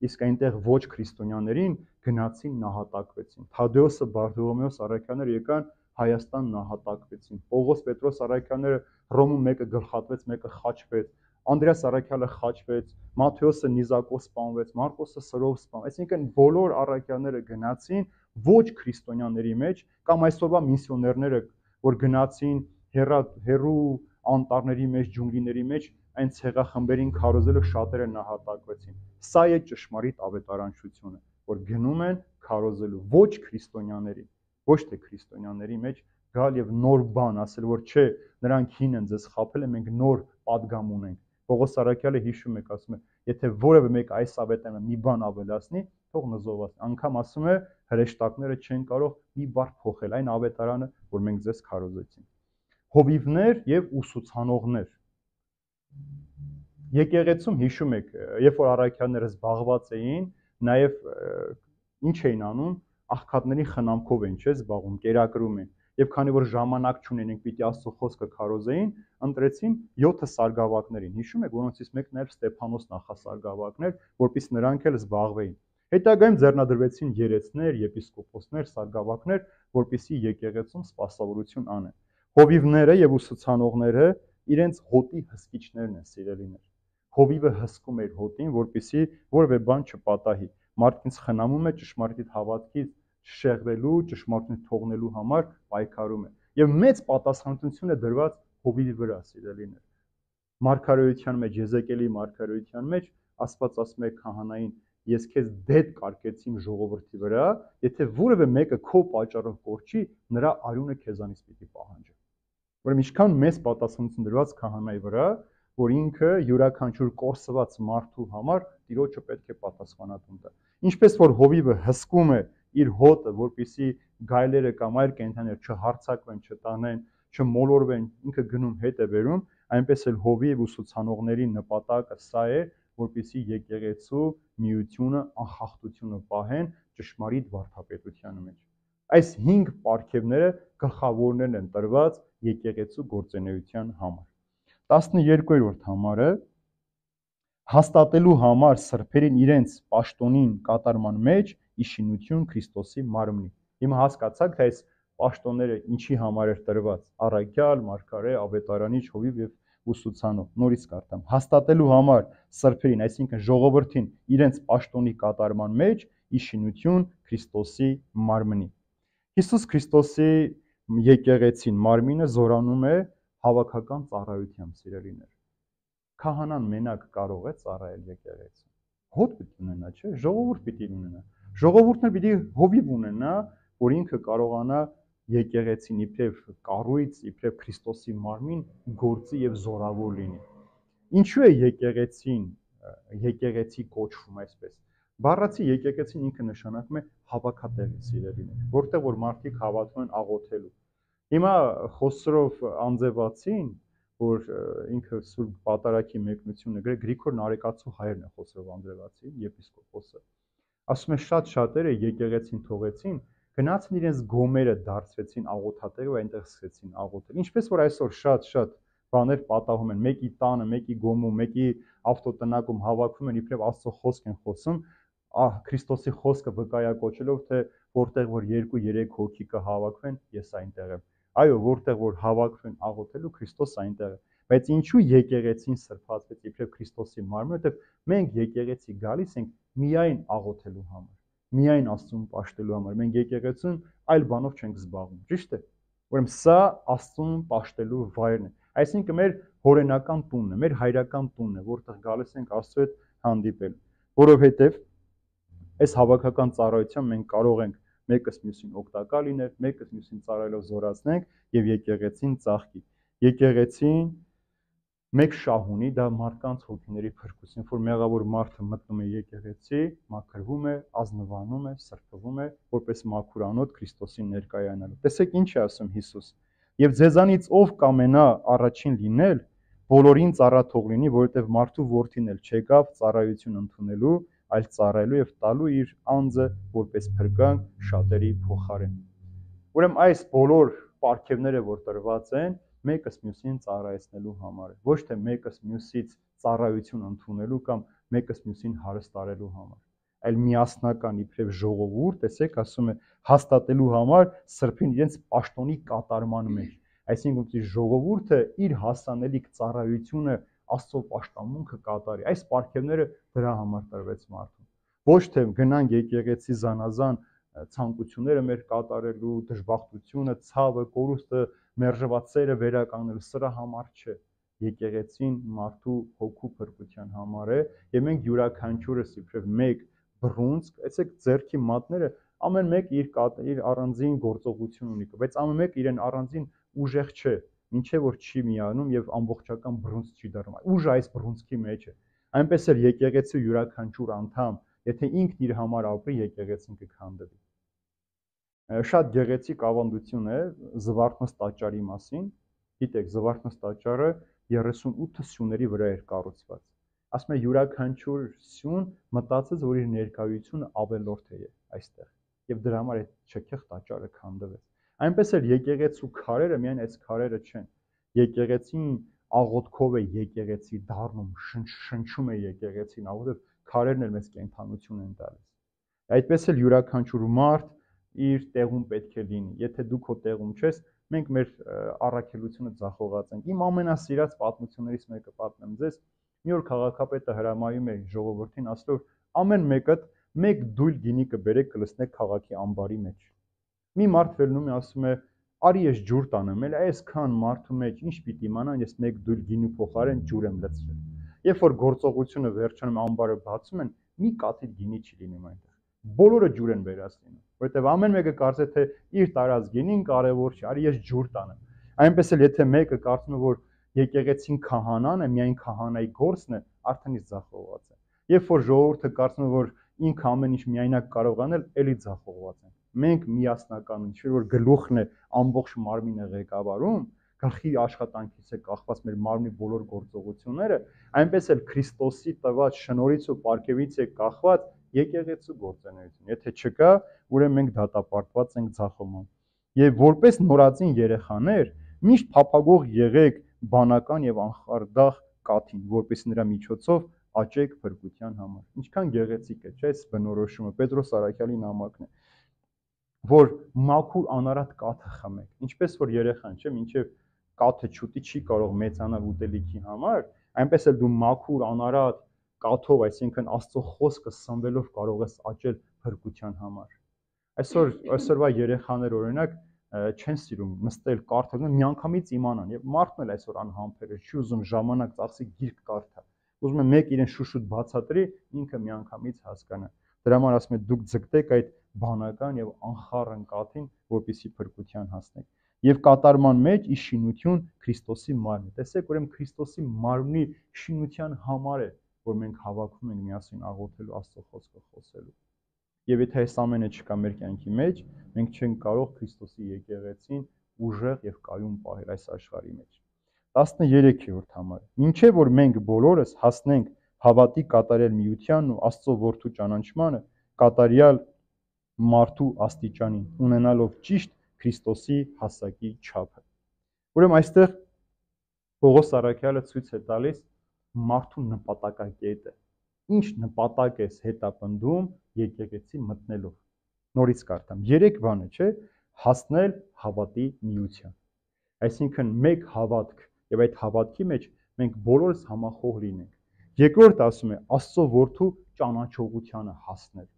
իսկ այնտեղ ոչ քրիստոնյաներին գնացին նահատակվեցին։ Թադեոսը, Բարդողոմեոս առաքյալները եկան Հայաստան նահատակվեցին։ Պողոս Պետրոս առաքյալները Հռոմում մեկը գլխատվեց, մեկը խաչվեց։ Անդրեաս առաքյալը խաչվեց, Մատթեոսը նիզակով սպանվեց, Մարկոսը սրով սպանվեց։ Այսինքն բոլոր առաքյալները գնացին ոչ քրիստոնյաների մեջ կամ այսօրվա միսիոներները, որ գնացին հերու անտառների մեջ, ջունգլիների մեջ, այն ցեղախմբերին քարոզելով շատերը նահատակվեցին։ Սա է ճշմարիտ ավետարանչությունը, որ գնում են քարոզելու ոչ քրիստոնյաներին, ոչ թե քրիստոնյաների մեջ գալ եւ նոր բան ասել, որ չէ, նրանք հին են, ձեզ խաբել են, մենք նոր падգամ ունենք։ Պողոս առաքյալը հիշում եք, ասում է, եթե որևէ մեկ այս ավետարանը մի բան ավելացնի, թող նզովացնի։ Անգամ ասում է, հրեշտակները չեն կարող մի բառ փոխել այն ավետարանը, որ մենք ձեզ քարոզեցինք։ Հովիվներ եւ ուսուցանողներ։ Եկեղեցում հիշում եք, երբ որ առաքյալները զբաղված էին, նաեւ ինչ էին անում, աղքատների խնամքով են, չէ՞, զբաղվում, կերակրում են։ Եվ քանի որ ժամանակ չունեն, պիտի Աստծո խոսքը քարոզեին, ընտրեցին 7 սարգսակներին։ Հիշում եք, որոնցից մեկն նաև Ստեփանոս նախասարգսակն էր, որpիսի նրանք էլ զբաղվեին։ Հետագայում ձեռնադրվեցին երեցներ, եպիսկոպոսներ, սարգսակներ, որպիսի եկեղեցում սպասավորություն անեն։ Հովիվները եւ ուսուցանողները իրենց հոտի հսկիչներն են, սիրելիներ։ Հովիվը հսկում էր հոտին, որպիսի որևէ բան չպատահի։ Մարդն ինձ խնամում է ճշմարտիտ հավատքից շեղվելու, ճշմարտին թողնելու համար պայքարում է։ Եվ մեծ պատասխանատվություն է դրված Հովիվի վրա, սիրելիներ։ Մարգարեության մեջ, Եզեկիելի մարգարեության մեջ Աստված ասում է քահանային. ես քեզ դեդ կարկեցի իմ ժողովրդի վրա, եթե որևէ մեկը քո պատճառով կորչի, նրա արյունը քեզանից պիտի պահանջի։ Ուրեմն ինչքան մեծ պատասխանատվություն դրված քահանայի վրա, որ ինքը յուրաքանչյուր կորսված մարդու համար Տիրոջը պետք է պատասխանատուն տա։ Ինչպես որ Հովիվը հսկում է իր հոտը, որպեսզի գայլերը կամ այլ կենդանիներ չհարձակվեն, չտանեն, չմոլորվեն, ինքը գնում հետ է բերում, այնպես էլ Հովիվ ուսուցանողների նպատակը սա է, որպեսզի եկեղեցու միությունը, անխախտությունը պահեն ճշմարիտ վարդապետության մեջ։ Այս 5 պարգևները գլխավորներն են տրված եկեղեցու գործունեության համար։ 12-րդ համարը հաստատելու համար սրբերին իրենց պաշտոնին կատարման մեջ իշխանություն Քրիստոսի մարմնի։ Հիմա հասկացաք, թե այս պաշտոնները ինչի համար էր տրված՝ առաքյալ, մարգարե, ավետարանիչ, հովիվ եւ ուսուցանող։ Նորից կարդամ. հաստատելու համար սրբերին, այսինքն ժողովրդին իրենց պաշտոնի կատարման մեջ իշխանություն Քրիստոսի մարմնի։ Հիսուս Քրիստոսի եկեղեցին մարմինը զորանում է հավաքական ծառայությամբ, սիրելիներ։ Քահանան մենակ կարող է ծառայել եկեղեցին։ Հոտ պիտի ունենա, չէ՞, ժողովուրդ պիտի ունենա։ Ժողովուրդն պիտի հովիվ ունենա, որ ինքը կարողանա եկեղեցին իբրև կառույց, իբրև Քրիստոսի մարմին գործի եւ զորավոր լինի։ Ինչու է եկեղեցի կոչվում այսպես։ Բառացի եկեղեցին ինքը նշանակում է հավաքատեղի, սիրելիներ, որտեղ որ մարդիկ հավատում են աղոթելու։ Հիմա Խոսրով Անձևացին, որ ինքը Սուրբ Պատարագի մեկնությունը Գրիգոր Նարեկացու հայրն է Խոսրով Անձևացին, եպիսկոպոսը, ասում է շատ շատերը եկեղեցին թողեցին, գնացին իրենց գոմերը դարձրեցին աղոթատեղի ու այնտեղ սկսեցին աղոթել։ Ինչպես որ այսօր շատ բաներ պատահում են, մեկի տանը, մեկի գոմում, մեկի ավտոտնակում հավաքվում են, իբրև Աստծո խոսք են խոսում, Քրիստոսի խոսքը վկայակոչելով, թե որտեղ որ 2-3 հոգի կհավաքվեն, ես այնտեղ եմ։ Այո, որտեղ որ հավաքվեն աղոթելու, Քրիստոս այնտեղ է։ Բայց ինչու եկեղեցին սրբացվեց իբրև Քրիստոսի մարմինը, որտեղ մենք եկեղեցի գալիս ենք միայն աղոթելու համար, միայն Աստծուն պաշտելու համար։ Մենք եկեղեցուն այլ բանով չենք զբաղվում, ճիշտ է։ Ուրեմն սա Աստծուն պաշտելու վայրն է։ Այսինքն մեր հորենական տունն է, մեր հայրական տունն է, որտեղ գալիս ենք Աստծո հետ հանդիպել, որովհետև այս հավաքական ծառայությամբ մենք կարող ենք մեկս մյուսին օգտակար լինել, մեկս մյուսին ծառայելով զորացնենք եւ եկեղեցին ծաղկի։ Եկեղեցին մեկ շահ ունի, դա մարդկանց հոգիների փրկություն, որ մեղավոր մարդը մտնում է եկեղեցի, մաքրվում է, ազնվանում է, սրբվում է, որպես մաքուրանոտ Քրիստոսին ներկայանալու։ Տեսեք ինչ է ասում Հիսուս. Եվ ձեզանից ով կամենա առաջին լինել, բոլորին ծառա թող լինի, որովհետև մարդու որդին էլ չեկավ ծառայություն ընդունելու, այլ ծառայելու եւ տալու իր անձը որպես փրկանք շատերի փոխարեն։ Ուրեմն այս բոլոր պարգևները, որ տրված են, մեկս մյուսին ծառայեցնելու համար է, ոչ թե մեկս մյուսից ծառայություն ընդունելու կամ մեկս մյուսին հարստարելու համար, այլ միասնական իբրև ժողովուրդ, տեսեք, ասում է հաստատելու համար սրբին իրենց պաշտոնի կատարման մեջ։ Այսինքն ժողովուրդը իր հասանելիք ծառայությունը Աստծո պաշտամունքը կատարի։ Այս պարգևները դրա համար տրվեց մարդուն։ Ոչ թե գնանք եկեղեցի զանազան ցանկությունները մեր կատարելու, դժբախտությունը, ցավը, կորուստը, մերժվածերը վերականգնելու, սրա համար չէ։ Եկեղեցին մարդու հոգու փրկության համար է, եւ մենք յուրաքանչյուրս իբրև մեկ բռունցք, այսեք ձեռքի մատները, ամեն մեկ իր առանձին գործողություն ունի, բայց ամեն մեկ իրեն առանձին ուժեղ չէ, ինչեւ որ չի միանում եւ ամբողջական բռունց չի դառնում։ Ուժը այս բռունցքի մեջ է։ Այնպես էլ եկեղեցու յուրաքանչյուր անդամ, եթե ինքն իր համար ապրի, եկեղեցին կքանդվի։ Շատ գեղեցիկ ավանդություն է Զվարթնոց տաճարի մասին։ Գիտեք, Զվարթնոց տաճարը 38 սյուների վրա էր կառուցված։ Ասում է յուրաքանչյուր սյուն մտածեց, որ իր ներկայությունը ավելորդ է այստեղ, եւ դրա համար այդ չքեղ տաճարը քանդվեց։ Այնպես էլ եկեղեցու քարերը միայն այս քարերը չեն։ Եկեղեցին աղոթքով է եկեղեցի դառնում, շնչում է եկեղեցին, որովհետև քարերն էլ մեզ կենթանություն են տալիս։ Այդպես էլ յուրաքանչյուր մարդ իր տեղում պետք է լինի։ Եթե դու քո տեղում չես, մենք մեր առաքելությունը ձախողած ենք։ Իմ ամենասիրած պատմություններից մեկը պատմեմ ձեզ։ Մի օր քաղաքապետը հրամայում է ժողովրդին, ասելով ամեն մեկդ մեկ դույլ գինի կբերեք կլցնեք քաղաքի ամբարի մեջ։ Մի մարդ վերնում է ասում է, արի ես ջուր տանեմ, էլ այսքան մարդու մեջ ինչ պիտի իմանան, ես մեկ դույլ գինու փոխարեն ջուր եմ լցրել։ Երբ որ գործողությունը վերջանում ամբարը բացում են, մի կաթիլ գինի չի լինում այնտեղ։ Բոլորը ջուր են վերած լինում, որովհետև ամեն մեկը կարծե թե իր տարած գինին կարևոր չի, արի ես ջուր տանեմ։ Այնպես էլ եթե մեկը կարծում է, որ եկեղեցին քահանան է, միայն քահանայի գործն է, արդեն իսկ ձախողված է։ Երբ որ ժողովուրդը կարծում է, որ ինքը ամեն ինչ միայնակ կարող անել, էլի ձախողված են։ Մենք միասնական ինչ որ գլուխն է ամբողջ մարմինը ղեկավարում, գլխի աշխատանքից է կախված մեր մարմնի բոլոր գործողությունները, այնպես էլ Քրիստոսի տված շնորհից ու պարգևից է կախված եկեղեցու գործունեությունը։ Եթե չկա, ուրեմն մենք դատապարտված ենք ձախողման։ Եվ որպես նորածին երեխաներ միշտ փափագող եղեք բանական եւ անխարդախ կաթին, որպես նրա միջոցով աճեք փրկության համար։ Ինչքան գեղեցիկ է, չէ՞, այս բնորոշումը Պետրոս Արաքյալի նամակն է, որ մաքուր անարատ կաթը խմեք, ինչպես որ երեխան, չէ՞, մինչև կաթը չուտի չի կարող մեծանալ ուտելիքի համար, այնպես էլ դու մաքուր անարատ կաթով, այսինքն Աստծո խոսքը սնվելով կարող ես աճել փրկության համար։ Այսօրվա երեխաներ օրինակ չեն սիրում նստել կարդալ, միանգամից իմանան, եւ մարդն էլ այսօր անհամբեր է, չի ուզում ժամանակ ծախսի գիրք կարդալ։ Ուզում է մեկ իրեն շուշուտ բացատրի, ինքը միանգամից հասկանա։ Դրա համար ասում է դուք ձգտեք այդ բանական եւ անխառն կաթին, որպեսզի փրկության հասնեք։ Եվ կատարման մեջ ի շինություն Քրիստոսի մարմնի։ Տեսեք, ուրեմն Քրիստոսի մարմնի շինության համար է, որ մենք հավաքվում ենք միասին աղոթելու, Աստծո խոսքը խոսելու։ Եվ եթե այս ամենը չկա մեր կյանքի մեջ, մենք չենք կարող Քրիստոսի եկեղեցին ուժեղ եւ կայուն պահել այս աշխարհի մեջ։ 13-րդ համար։ Մինչև որ մենք բոլորս հասնենք հավատի կատարյալ միությանն ու Աստծո որդու ճանաչմանը, կատարյալ մարդու աստիճանին, ունենալով ճիշտ Քրիստոսի հասակի չափը։ Ուրեմն այստեղ Պողոս Արաքյալը ցույց է տալիս մարդու նպատակակետը։ Ինչ նպատակ ես հետապնդում եկեղեցի մտնելով։ Նորից կարդամ։ 3 բանը, չէ՞, հասնել հավատի միության։ Այսինքն մեկ հավատք եւ այդ հավատքի մեջ մենք բոլորս համախոհ լինենք։ Երկրորդ ասում է Աստծո որդու ճանաչողությանը հասնել։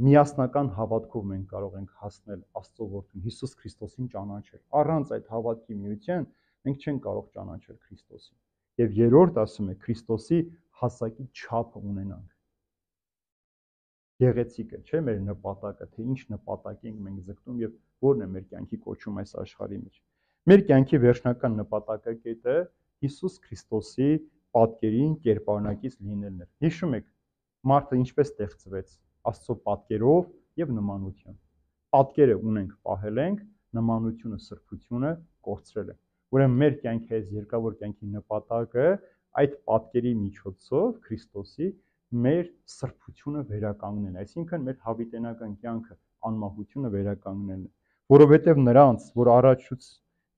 Միասնական հավատքով մենք կարող ենք հասնել Աստծո որդուն Հիսուս Քրիստոսին ճանաչել։ Առանց այդ հավատքի միության մենք չենք կարող ճանաչել Քրիստոսին։ Եվ երրորդ ասում է Քրիստոսի հասակի չափը ունենանք։ Գեղեցիկ է, չէ՞, մեր նպատակը, թե ինչ նպատակի ենք մենք ձգտում եւ որն է մեր կյանքի կոչում այս աշխարհի մեջ։ Մեր կյանքի վերջնական նպատակակետը Հիսուս Քրիստոսի պատկերին կերպարնակից լինելն է։ Հիշում եք, մարդը ինչպես ստեղծվեց Աստծո պատկերով եւ նմանությամբ։ Պատկերը ունենք, պահել ենք, նմանությունը, սրբությունը կորցրել ենք։ Ուրեմն մեր կյանքի այս երկավոր կյանքի նպատակը այդ պատկերի միջոցով Քրիստոսի մեր սրբությունը վերականգնելն, այսինքն մեր հավիտենական կյանքը անմահությունը վերականգնելն է, որովհետև նրանց, որ առաջուց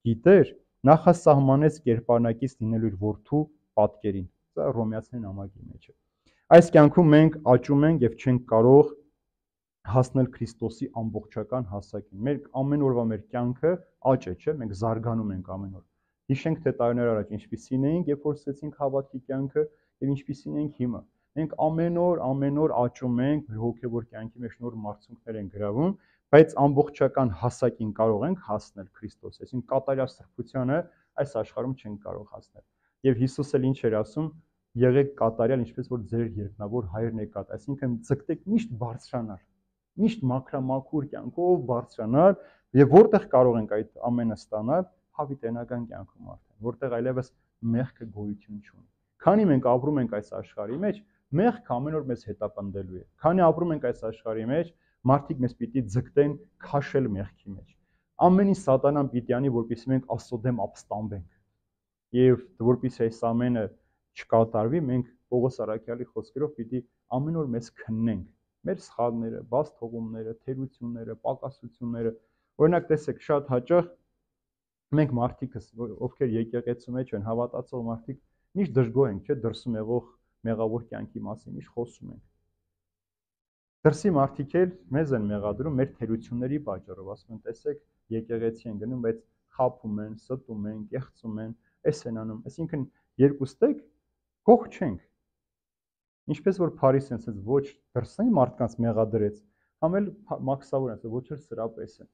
գիտեր, նախասահմանեց կերպարնակից լինելու իր որդու պատկերին։ Սա Հռոմեացիների նամակի մեջ է։ Այս կյանքում մենք աճում ենք եւ չենք կարող հասնել Քրիստոսի ամբողջական հասակին։ Մեր ամեն օրվա մեր կյանքը աճ է, չէ՞, մենք զարգանում ենք ամեն օր։ Հիշենք, թե տարիներ առաջ ինչպիսին էինք, երբ որ սկսեցինք հավատքի կյանքը եւ ինչպիսին ենք հիմա։ Մենք ամեն օր աճում ենք, մեր հոգեվոր կյանքի մեջ նոր մարտունքներ են գրավում, բայց ամբողջական հասակին կարող ենք հասնել Քրիստոսի, այսինքն կատարյալ սրբությանը այս աշխարհում չենք կարող հասնել։ Եվ Հիսուսը ինչ էր ասում. եղեք կատարյալ, ինչպես որ ձեր երկնավոր հայրն է կատարել, այսինքն ձգտեք միշտ բարձրանալ, միշտ մաքրամաքուր կյանքով բարձրանալ, եւ որտեղ կարող ենք այդ ամենը ստանալ, հավիտենական կյանքում արդեն, որտեղ այլևս մեղքը գոյություն չունի։ Քանի մենք ապրում ենք այս աշխարհի մեջ, մեղքը ամեն օր մեզ հետապնդելու է։ Քանի ապրում ենք այս աշխարհի մեջ, մարդիկ մեզ պիտի ձգտեն քաշել մեղքի մեջ։ Ամեն ինչ սատանան պիտի անի, որպեսզի մենք Աստծո դեմ ապստամբենք։ Եվ որպեսզի այս ամենը չկատարվի, մենք Պողոս Արաքյալի խոսքերով պիտի ամեն օր մեզ քննենք մեր սխալները, բաց թողումները, թերությունները, պակասությունները։ Օրինակ տեսեք, շատ հաճախ մենք մարդիկս, ովքեր եկեղեցու մեջ են, հավատացող մարդիկ, միշտ դժգոհ ենք, չէ՞, դրսում եղող մեղավոր կյանքի մասին միշտ խոսում ենք։ Դրսի մարդիկ էլ մեզ են մեղադրում մեր թերությունների պատճառով, ասում են, տեսեք, եկեղեցի են գնում, բայց խաբում են, ստում են, կեղծում են, էս են անում, այսինքն երկուստեք գող չենք։ Ինչպես որ Փարիսին ասեց ոչ դրսային մարդկանց մեղադրեց, համ էլ Մաքսավորն ասեց ոչ էլ սրա պես է։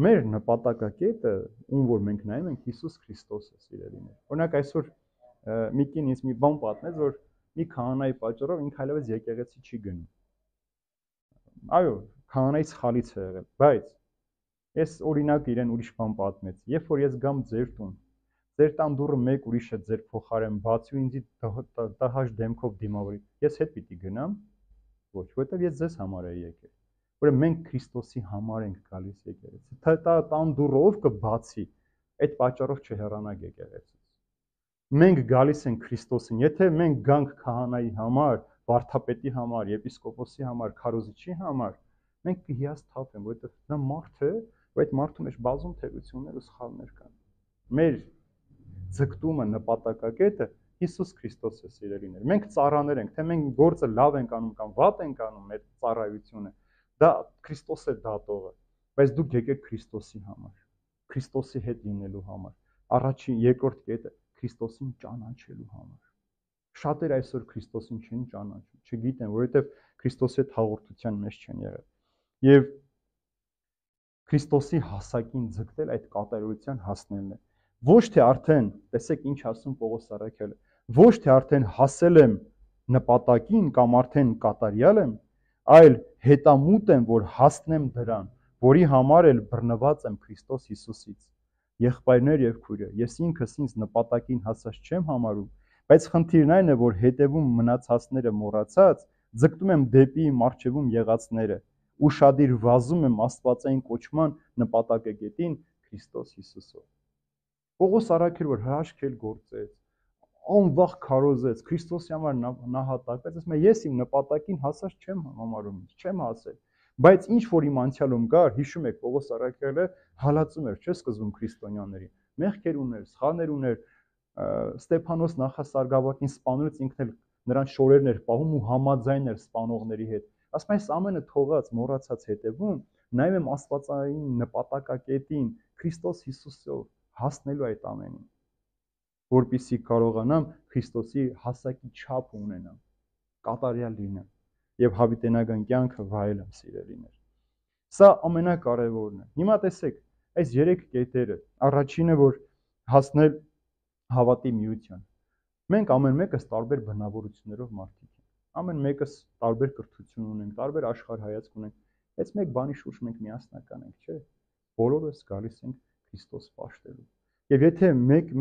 Մեր նպատակակետը, ում որ մենք նայում ենք Հիսուս Քրիստոսը, սիրելիներ։ Օրինակ այսօր մի կին ինձ մի բան պատմեց, որ մի քահանայի պատճառով ինքը այլևս եկեղեցի չի գնում։ Այո, քահանայից խալից է եղել, բայց ես օրինակ իրեն ուրիշ բան պատմեց։ Երբ որ ես գամ ձեր տուն, ձեր տան դուռը մեկ ուրիշը ձեր փոխարեն բացի ու ինձ տհաճ դեմքով դիմավորի, ես հետ պիտի գնամ։ Ոչ, որովհետև ես ձեզ համար եմ եկել։ Ուրեմն մենք Քրիստոսի համար ենք գալիս եկեղեցի։ Թե տան դուռը ով կբացի, այդ պատճառով չհեռանանք եկեղեցից։ Մենք գալիս ենք Քրիստոսին։ Եթե մենք գանք քահանայի համար, վարդապետի համար, եպիսկոպոսի համար, քարոզիչի համար, մենք կհիասթափենք, որովհետև նա մարդ է, ու այդ մարդու մեջ բազում թերություններ ու սխալներ կան։ Մեր ձգտումը, նպատակակետը Հիսուս Քրիստոս է, սիրելիներ։ Մենք ծառաներ ենք, թե մենք գործը լավ ենք անում կամ վատ ենք անում, մեր ծառայությունը, դա Քրիստոս է դատողը, բայց դուք եկեք Քրիստոսի համար, Քրիստոսի հետ լինելու համար։ Առաջին, երկրորդ կետը Քրիստոսին ճանաչելու համար։ Շատեր այսօր Քրիստոսին չեն ճանաչում, չգիտեն, որովհետև Քրիստոսի հետ հաղորդության մեջ չեն եղել։ Եվ Քրիստոսի հասակին ձգտել այդ կատարելության հասնելն է։ Ոչ թե արդեն, տեսեք ինչ ասում Պողոս առաքյալը, ոչ թե արդեն հասել եմ նպատակին կամ արդեն կատարյալ եմ, այլ հետամուտ եմ, որ հասնեմ դրան, որի համար էլ բռնված եմ Քրիստոս Հիսուսից։ Եղբայրներ եւ քույրեր, ես ինքս ինձ նպատակին հասած չեմ համարում, բայց խնդիրն այն է, որ հետևում մնացածները մոռացած, ձգտում եմ դեպի մարջևում եղածները, ուշադիր վազում եմ աստվածային կոչման նպատակակետին Քրիստոս Հիսուսով։ Պողոս առաքյալ որ հրաշքել գործեց, անվախ քարոզեց, Քրիստոսի համար նահատակվեց, ասում է ես իմ նպատակին հասած չեմ համարում, չեմ հասել, բայց ինչ որ իմ անցյալում կար, հիշում եք Պողոս առաքյալը հալածում էր, չէ՞ սկզբում քրիստոնյաների, մեղքեր ուներ, սխալներ ուներ, Ստեփանոս նախասարգսակին սպանելուց ինքն էլ նրանց շորերն էր պահում ու համաձայն էր սպանողների հետ։ Ասում այս ամենը թողած, մոռացած հետևում, նայում եմ աստվածային նպատակակետին, Քրիստոս Հիսուսով հասնելու այդ ամենին, որպեսզի կարողանամ Քրիստոսի հասակի չափ ունենամ, կատարյալ լինեմ եւ հավիտենական կյանքը վայելեմ, սիրելիներ։ Սա ամենակարևորն է։ Հիմա տեսեք, այս 3 կետերը, առաջինը որ հասնել հավատի միության։ Մենք ամեն մեկս տարբեր բնավորություններով մարդիկ ենք։ Ամեն մեկս տարբեր կրթություն ունենք, տարբեր աշխարհայացք ունենք, բայց մեկ բանի շուրջ մենք միասնական ենք, չէ՞։ Բոլորս գալիս ենք Քրիստոս պաշտելու։ Եվ եթե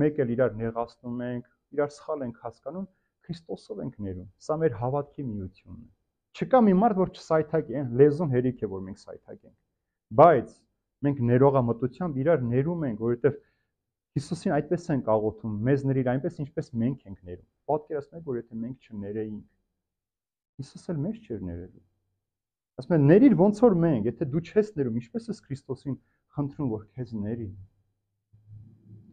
մեկ էլ իրար նեղացնում ենք, իրար սխալ ենք հասկանում, Քրիստոսով ենք ներում։ Սա մեր հավատքի միությունն է։ Չկա մի մարդ, որ չսայթակի, լեզուն հերիք է, որ մենք սայթակենք։ Բայց մենք ներողամտությամբ իրար ներում ենք, որովհետև Հիսուսին այդպես ենք աղոթում, մեզ ների այնպես, ինչպես մենք ենք ներում։ Պատկերացնում եք, որ եթե մենք չներեինք, Հիսուս էլ մեզ չէր ներելու։ Ասում են, ներիր ոնց որ մենք, եթե դու չես ներում, ինչպես ես Քրիստոսին խնդրում, որ քեզ ների։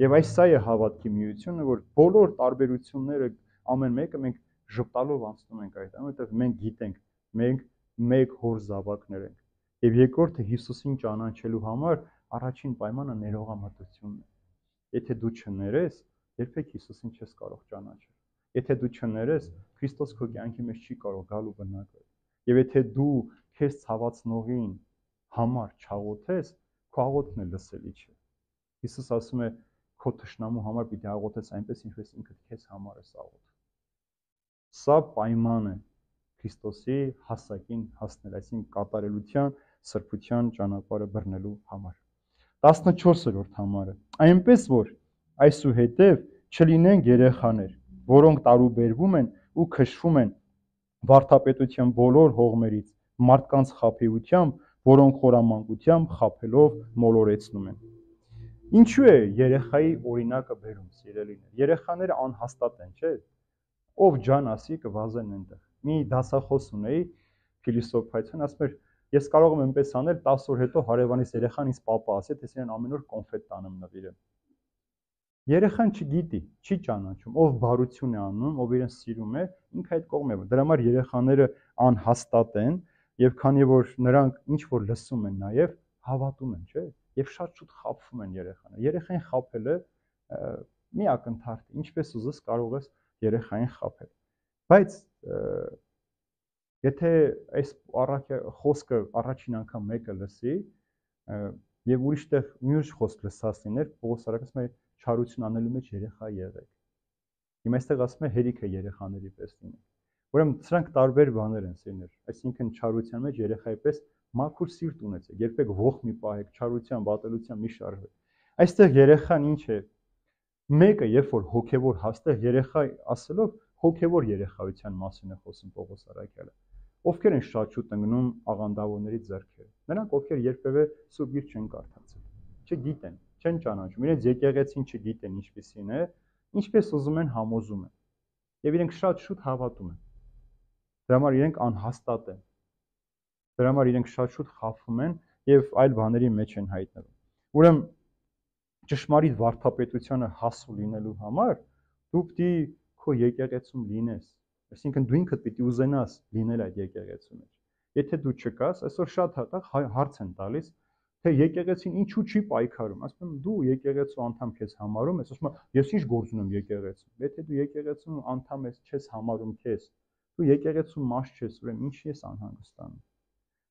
Եվ այս սա է հավատքի միությունը, որ բոլոր տարբերությունները ամեն մեկը մենք ժպտալով անցնում ենք այդ, որովհետև մենք գիտենք, մենք մեկ հոր զավակներ ենք։ Եվ երկրորդը Հիսուսին ճանաչելու համար առաջին պայմանը ներողամտությունն է։ Եթե դու չներես, երբեք Հիսուսին չես կարող ճանաչել։ Եթե դու չներես, Քրիստոս քո կյանքի մեջ չի կարող գալ ու բնակվել։ Եվ եթե դու քեզ ցավացնողին համար չաղոթես, քո աղոթքն էլ լսելի չէ։ Հիսուս ասում է, քո թշնամու համար պիտի աղոթես այնպես, ինչպես ինքդ քեզ համար ես աղոթում։ Սա պայման է Քրիստոսի հասակին հասնել, այսինքն կատարելության, սրբության ճանապարհը բռնելու համար։ 14-րդ համարը։ Այնպես որ այսուհետև չլինեն երեխաներ, որոնք տարուբերվում են ու քշվում են վարդապետության բոլոր հողմերից, մարդկանց խաբեությամբ, որոնք խորամանկությամբ խաբելով մոլորեցնում են։ Ինչու է երեխայի օրինակը բերում, սիրելիներ։ Երեխաները անհաստատ են, չէ՞։ Ով ջան ասի կվազեն այնտեղ։ Մի դասախոս ունեի փիլիսոփայություն, ասում էր, ես կարող եմ այնպես անել 10 օր հետո հարևանիս երեխան ինձ պապա ասի, թե իրեն ամեն օր կոնֆետ տանեմ նվիրեմ։ Երեխան չգիտի, չի ճանաչում, ով բարություն է անում, ով իրեն սիրում է, ինքը այդ կողմ է։ Դրա համար երեխաները անհաստատ են, եւ քանի որ նրանք ինչ որ լսում են նաեւ հավատում են, չէ՞։ Եվ շատ շուտ խաբվում են երեխաները։ Երեխային խաբելը մի ակնթարթ է, ինչպես ուզես կարող ես երեխային խաբել։ Բայց եթե այս խոսքը առաջին անգամ մեկը լսի, եւ ուրիշտեղ մյուս խոսք լսած լիներ, Պողոս արաքսը չարություն անելու մեջ երեխա եղեք։ Հիմա այստեղ ասում է հերիքը երեխաների պես լինեք։ Ուրեմն սրանք տարբեր բաներ են, սիրներ։ Այսինքն չարության մեջ երեխայի պես մաքուր սիրտ ունեցեք, երբեք ողջ մի պահեք, չարության, բատելության մի շարժվեք։ Այստեղ երեխան ինչ է։ Մեկը, երբ որ հոգևոր հաստեղ երեխա ասելով հոգևոր երեխայության մասին է խոսում Պողոս արաքյալը։ Ովքեր են շատ շուտ ընկնում աղանդավորների ձեռքերը։ Նրանք, ովքեր երբևէ Սուրբ Գիրք չեն կարդացել, չգիտեն, չեն ճանաչում, իրենց եկեղեցին չգիտեն ինչպիսին է, ինչպես ուզում են համոզում են։ Եվ իրենք շատ շուտ հավատում են։ Դրա համար իրենք անհաստատ են։ Դրա համար իրենք շատ շուտ խաբվում են եւ այլ բաների մեջ են հայտնվում։ Ուրեմն ճշմարիտ վարդապետությանը հասու լինելու համար դու պիտի քո եկեղեցում լինես։ Այսինքն դու ինքդ պիտի ուզենաս լինել այդ եկեղեցու մեջ։ Եթե դու չկաս, այսօր շատ հատակ հարց են տալիս, թե եկեղեցին ինչու չի պայքարում։ Ասում եմ դու եկեղեցու անդամ քեզ համարում ես, ասում եմ ես ինչ գործ ունեմ եկեղեցում։ Եթե դու եկեղեցու անդամ ես, չես համարում քեզ, դու եկեղեցու մաս չես, ուրեմն ինչի ես անհանգստանում։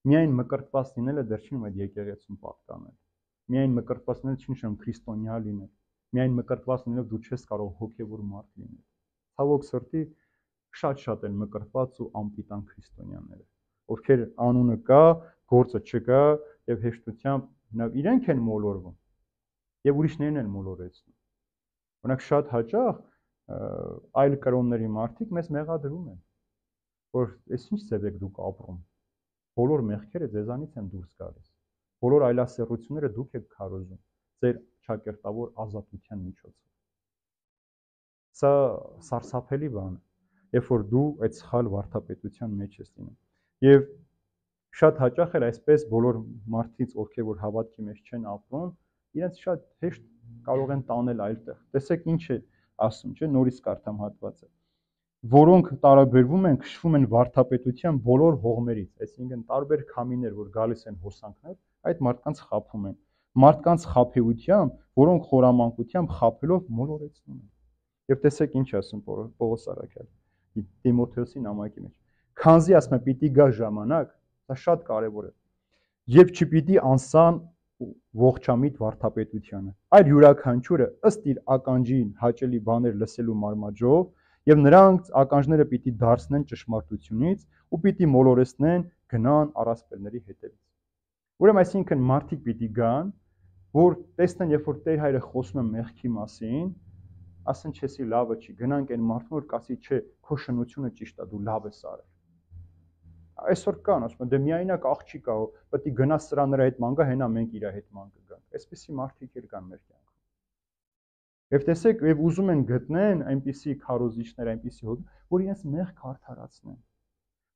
Միայն մկրտված լինելը դեռ չի այդ եկեղեցուն պատկանել։ Միայն մկրտված լինելը չի նշանակում քրիստոնյա լինել։ Միայն մկրտված լինելով դու չես կարող հոգևոր մարդ լինել։ Ցավոք սրտի շատ են մկրտված ու անպիտան քրիստոնյաները, ովքեր անունը կա, գործը չկա եւ հեշտությամբ իրենք են մոլորվում եւ ուրիշներն են մոլորեցնում։ Օրինակ շատ հաճախ այլ կրոնների մարդիկ մեզ մեղադրում են, որ այս ինչ ձև եք դուք ապրում։ Բոլոր մեղքերը ձեզանից են դուրս գալիս։ Բոլոր այլասեռությունները դուք եք քարոզում ձեր ճակերտավոր ազատության միջոցով։ Սա սարսափելի բան է, երբ որ դու այդ սխալ վարդապետության մեջ ես լինում։ Եվ շատ հաճախ էլ այսպես բոլոր մարդից, ովքեր որ հավատքի մեջ չեն ապրում, իրենց շատ հեշտ կարող են տանել այլտեղ։ Տեսեք ինչ է ասում, չէ՞, նորից կարդամ հատվածը։ Որոնք տարաբերվում են, քշվում են վարդապետության բոլոր հողմերից, այսինքն տարբեր քամիներ, որ գալիս են հոսանքներ, այդ մարդկանց խաբում են։ Մարդկանց խաբեությամբ, որոնք խորամանկությամբ խաբելով մոլորեցնում են։ Եվ տեսեք ինչ ասում Պողոս արաքյալը Տիմոթեոսի նամակի մեջ։ Քանզի ասում է պիտի գա ժամանակ, դա շատ կարևոր է, երբ չպիտի անսան ողջամիտ վարդապետությանը, այլ յուրաքանչյուրը ըստ իր ականջին հաճելի բաներ լսելու մարմաճով, եւ նրանց ականջները պիտի դարձնեն ճշմարտությունից ու պիտի մոլորեցնեն գնան առասպելների հետևից։ Ուրեմն այսինքն մարդիկ պիտի գան, որ տեսնեն, երբ որ Տեր հայրը խոսում է մեղքի մասին, ասեն չեսի լավը չի, գնանք այն մարդուն, որ կասի չէ, քո շնությունը ճիշտ է, դու լավ ես արել։ Այսօր կան, ասում են, դե միայնակ աղջիկ է, պետք է գնա սրա նրա հետ ման գա, հենա մենք իր հետ ման կգանք։ Այսպիսի մարդիկ էլ կան մեր կյանքում։ Եվ տեսեք, եւ ուզում են գտնեն այնպիսի քարոզիչներ, այնպիսի հոգի, որ իրենց մեղք արդարացնեն,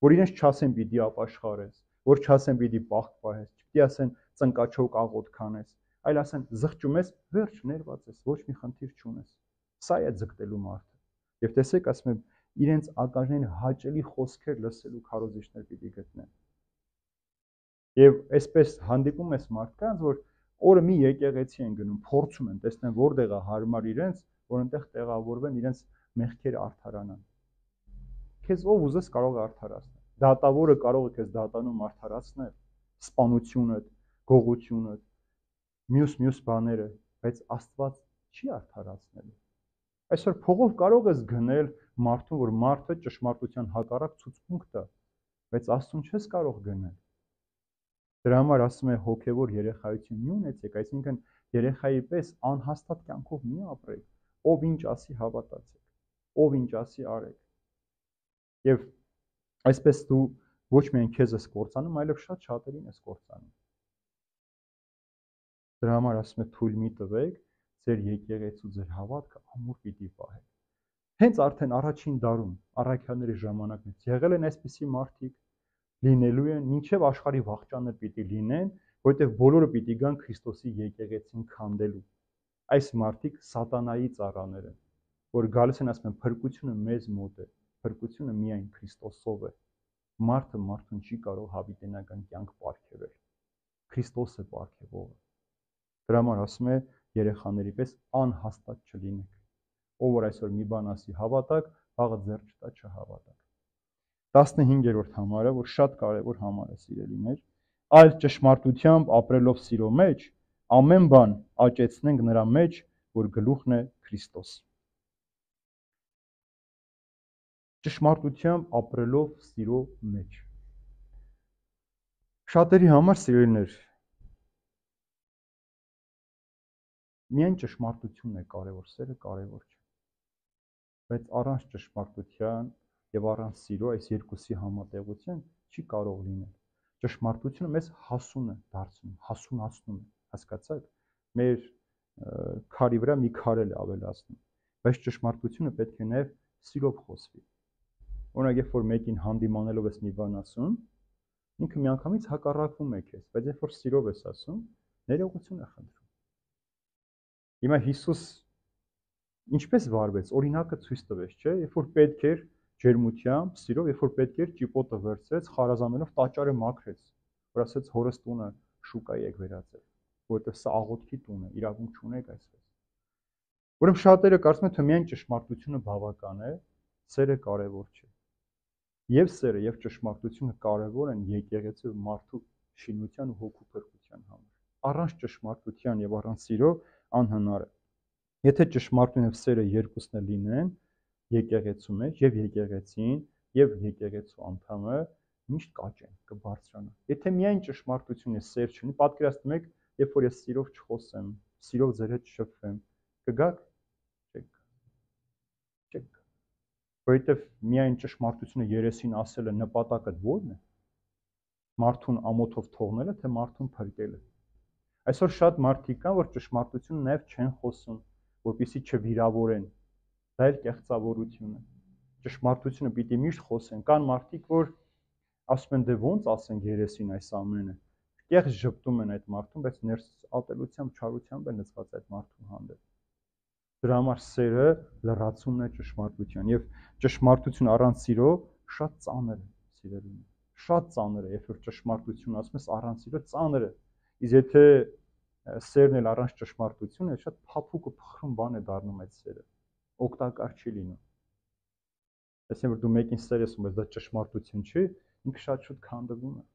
որ իրենց չասեն պիտի ապաշխարես, որ չասեն պիտի պաղ պահես, չպիտի ասեն ծնկաչոք աղոտ քանես, այլ ասեն զղջում ես, վերջ ներված ես, ոչ մի խնդիր չունես։ Սա է ձգտելու մարդը։ Եվ տեսեք, ասում եմ, իրենց ականջներին հաճելի խոսքեր լսելու քարոզիչներ պիտի գտնեն։ Եվ այսպես հանդիպում ես մարդկանց, որ օրը մի եկեղեցի են գնում, փորձում են, տեսնեն որտեղ է հարմար իրենց, որ այնտեղ տեղավորվեն, իրենց մեղքերը արդարանան։ Քեզ ով ուզես կարող է արդարացնել։ Դատավորը կարող է քեզ դատանում արդարացնել, սպանությունը, գողությունը, մյուս բաները, բայց Աստված չի արդարացնելու։ Այսօր փողով կարող ես գնել մարդուն, որ մարդը ճշմարտության հակառակ ցուցմունք տա, բայց Աստծուն չես կարող գնել։ Դրա համար ասում է հոգևոր երեխայություն մի ունեցեք, այսինքն երեխայի պես անհաստատ կյանքով մի ապրեք, ով ինչ ասի հավատացեք, ով ինչ ասի արեք։ Եվ այսպես դու ոչ միայն քեզ ես կործանում, այլև շատ շատերին ես կործանում։ Դրա համար ասում է թույլ մի տվեք, ձեր եկեղեցու ձեր հավատքը ամուր պիտի պահեք։ Հենց արդեն առաջին դարում, առաքյալների ժամանակից եղել են այսպիսի մարդիկ, լինելու են, մինչև աշխարհի վաղճանը պիտի լինեն, որովհետև բոլորը պիտի գան Քրիստոսի եկեղեցին քանդելու։ Այս մարդիկ սատանայի ծառաներ են, որ գալիս են ասում են փրկությունը մեզ մոտ է, փրկությունը միայն Քրիստոսով է։ Մարդը մարդուն չի կարող հավիտենական կյանք պարգևել։ Քրիստոս է պարգևողը։ Դրա համար ասում է երեխաների պես անհաստատ չլինեք։ Ով որ այսօր մի բան ասի հավատակ, Վաղը ձեռ չտա չհավատաք։ 15-րդ համարը, որ շատ կարևոր համար է, սիրելիներ, այլ ճշմարտությամբ ապրելով սիրո մեջ, ամեն բան աճեցնենք նրա մեջ, որ գլուխն է Քրիստոս։ Ճշմարտությամբ ապրելով սիրո մեջ։ Շատերի համար, սիրելիներ, միայն ճշմարտությունն է կարևոր, սերը կարևոր չէ։ Բայց առանց ճշմարտության եւ առանց սիրո այս երկուսի համատեղության չի կարող լինել։ Ճշմարտությունը մեզ հասուն է դարձնում, հասունացնում է, հասկացաք։ Մեր քարի վրա մի քար էլ ավելացնում, բայց ճշմարտությունը պետք է նաեւ սիրով խոսվի։ Օրինակ, երբ որ մեկին հանդիմանելով ես մի բան ասում, ինքը միանգամից հակառակվում է քեզ, բայց երբ որ սիրով ես ասում, ներողություն է խնդրում։ Հիմա Հիսուս ինչպես վարվեց, օրինակը ցույց տվեց, չէ՞, երբ որ պետք էր ջերմությամբ, սիրով, երբ որ պետք էր ճիպոտը վերցրեց, խարազանելով տաճարը մաքրեց, որ ասեց հորս տունը շուկայի եք վերածել, որովհետև սա աղոթքի տուն է, իրավունք չունեք այսպես։ Ուրեմն շատերը կարծում են, թե միայն ճշմարտությունը բավական է, սերը կարևոր չէ։ Եվ սերը, եւ ճշմարտությունը կարևոր են եկեղեցու մարդու շինության ու հոգու փրկության համար։ Առանց ճշմարտության եւ առանց սիրո անհնար է։ Եթե ճշմարտություն եւ սերը երկուսն էլ լինեն եկեղեցու մեջ եւ եկեղեցին եւ եկեղեցու անդամը միշտ կաճեն, կբարձրանա։ Եթե միայն ճշմարտություն է, սեր չունի, պատկերացնում եք, երբ որ ես սիրով չխոսեմ, սիրով ձեր հետ չշփվեմ, կգաք, չեք։ Որովհետև միայն ճշմարտությունը երեսին ասելը նպատակը ո՞րն է։ Մարդուն ամոթով թողնելը, թե մարդուն փրկելը։ Այսօր շատ մարդիկ կան, որ ճշմարտությունը նաև չեն խոսում, որպեսզի չվիրավորեն։ Դա էլ կեղծավորություն է։ Ճշմարտությունը պիտի միշտ խոսեն։ Կան մարդիկ, որ ասում են, դե ո՞նց ասենք երեսին այս ամենը։ Կեղծ ժպտում են այդ մարդուն, բայց ներս ատելությամբ, չարությամբ են լցված այդ մարդու հանդեպ։ Դրա համար սերը լրացումն է ճշմարտության եւ ճշմարտություն առանց սիրո շատ ծանր է, սիրելիներ։ Շատ ծանր է, երբ որ ճշմարտություն ասում ես առանց սիրո ծանր է։ Իսկ եթե սերն էլ առանց ճշմարտություն է, շատ փափուկ ու փխրուն բան է դառնում այդ սերը։ Օգտակար չի լինում։ Այսինքն որ դու մեկին սեր ես ունես, դա ճշմարտություն չի, ինքը շատ շուտ քանդվում է։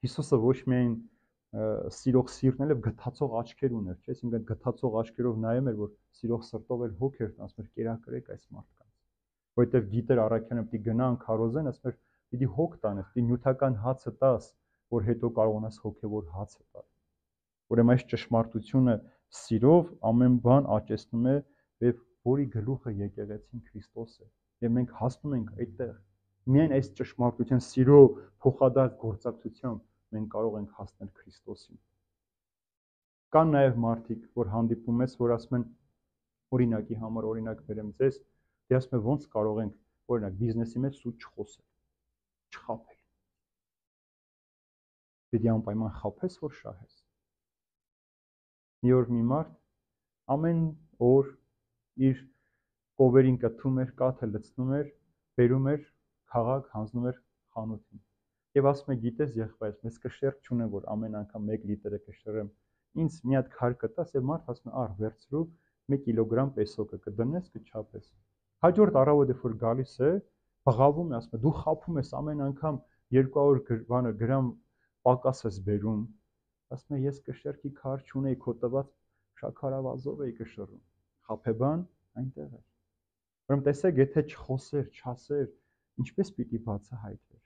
Հիսուսը ոչ միայն սիրող սիրտն էլ գթացող աչքեր ուներ, չէ՞, այսինքն գթացող աչքերով նայում էր, որ սիրող սրտով էլ հոգ էր, ասում էր կերակրեք այս մարդկանց։ Որովհետև գիտեր առաքյանը պիտի գնան քարոզեն, ասում էր պիտի հոգ տանես, պիտի նյութական հացը տաս, որ հետո կարողանաս հոգևոր հացը տալ։ Ուրեմն այս ճշմարտությունը սիրով ամեն բան աճեցնում է, եւ որի գլուխը եկեղեցին Քրիստոս է։ Եվ մենք հասնում ենք այդտեղ։ Միայն այս ճշմարտության սիրո փոխադարձ գործակցությամբ մենք կարող ենք հասնել Քրիստոսին։ Կան նաև մարդիկ, որ հանդիպում ես, որ ասում են օրինակի համար օրինակ բերեմ ձեզ, դե ասում են ոնց կարող ենք օրինակ բիզնեսի մեջ սուտ չխոսել, չխաբել։ Պիտի անպայման խաբես, որ շահես։ Մի օր մի մարդ ամեն օր իր կովերին կթում էր, կաթը լցնում էր, բերում էր քաղաք, հանձնում էր խանութին։ Եվ ասում է, գիտես եղբայր, մեզ կշեռ չունեմ, որ ամեն անգամ 1 լիտր է կշռեմ։ Ինձ մի հատ քար կտաս եւ մարդ ասում է, ար վերցրու 1 կիլոգրամ պեսոկը կդնես, կչափես։ Հաջորդ առավոտ երբ որ գալիս է, բղավում է, ասում է, դու խափում ես ամեն անգամ 200 գրամ պակաս ես բերում։ Ասում է, ես կշեռքի քար չունեի, քո տված շաքարավազով էի կշռում։ Խափեբան այնտեղ է։ Ուրեմն տեսեք, եթե չխոսեր, չասեր, ինչպես պիտի բացահայտվեր։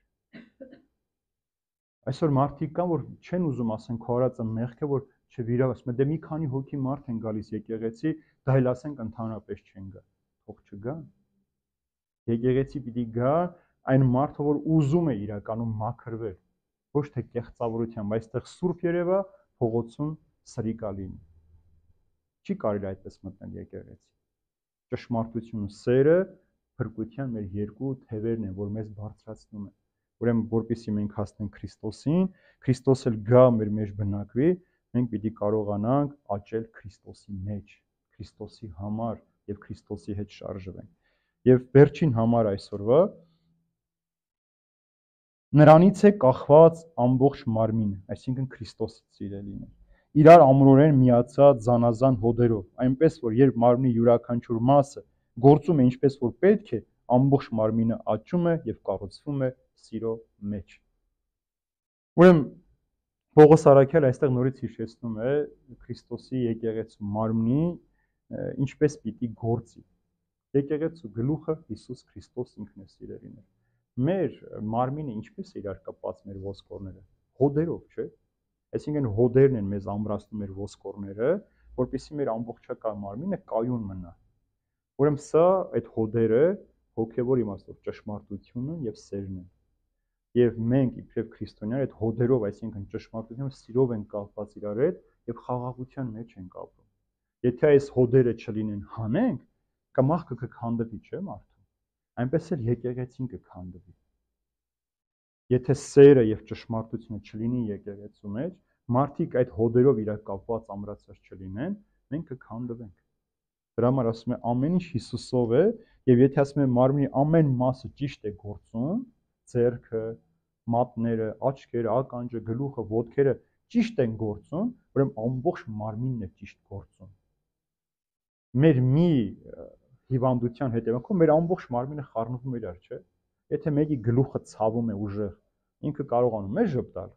Այսօր մարդիկ կան, որ չեն ուզում ասեն քո արածը մեղք է, որ չվիրավորես, ասում են, դե մի քանի հոգի մարդ են գալիս եկեղեցի, դա էլ ասենք ընդհանրապես չեն գա։ Թող չգան։ Եկեղեցի պիտի գա այն մարդը, որ ուզում է իրականում մաքրվել, ոչ թե կեղծավորությամբ, այստեղ սուրբ երևա, փողոցում սրիկա լինի։ Չի կարելի այդպես մտնել եկեղեցի։ Ճշմարտությունը, սերը փրկության մեր երկու թևերն են, որ մեզ բարձրացնում են։ Ուրեմն, որպեսզի մենք հասնենք Քրիստոսին, Քրիստոս էլ գա մեր մեջ բնակվի, մենք պիտի կարողանանք աճել Քրիստոսի մեջ, Քրիստոսի համար եւ Քրիստոսի հետ շարժվենք։ Եվ վերջին համար այսօրվա նրանից է կախված ամբողջ մարմինը, այսինքն Քրիստոսը սիրելիներ։ Իրար ամրորեն միացած զանազան հոդերով, այնպես որ երբ մարմնի յուրաքանչյուր մասը Գործում է ինչպես որ պետք է, ամբողջ մարմինը աճում է եւ կառուցվում է սիրո մեջ։ Ուրեմն Պողոս Արաքյալը այստեղ նորից հիշեցնում է Քրիստոսի եկեղեցու մարմնի ինչպես պիտի գործի։ Եկեղեցու գլուխը Հիսուս Քրիստոս ինքն է, սիրելիներ։ Մեր մարմինը ինչպես է իրար կապված մեր ոսկորները։ Հոդերով, չէ՞։ Այսինքն հոդերն են մեզ ամրացնում մեր ոսկորները, որպեսզի մեր ամբողջական մարմինը կայուն մնա։ Ուրեմն սա այդ հոդերը հոգևոր իմաստով ճշմարտությունը եւ սերն են։ Եվ մենք իբրև քրիստոնյաներ այդ հոդերով, այսինքն ճշմարտությամբ սիրով են կապված իրար հետ եւ խաղաղության մեջ ենք ապրում։ Եթե այս հոդերը չլինեն հանենք, կմախքը կքանդվի, չէ՞ մարդու։ Այնպես էլ եկեղեցին կքանդվի։ Եթե սերը եւ ճշմարտությունը չլինի եկեղեցու մեջ, մարդիկ այդ հոդերով իրար կապված ամրացած չլինեն, մենք կքանդվենք։ Դրա համար ասում է ամեն ինչ Հիսուսով է, եւ եթե ասում է մարմնի ամեն մասը ճիշտ է գործում, ձեռքը, մատները, աչքերը, ականջը, գլուխը, ոտքերը ճիշտ են գործում, ուրեմն ամբողջ մարմինն է ճիշտ գործում։ Մեր մի հիվանդության հետևանքով մեր ամբողջ մարմինը խառնվում իրար, չէ՞։ Եթե մեկի գլուխը ցավում է ուժեղ, ինքը կարողանում է ժպտալ։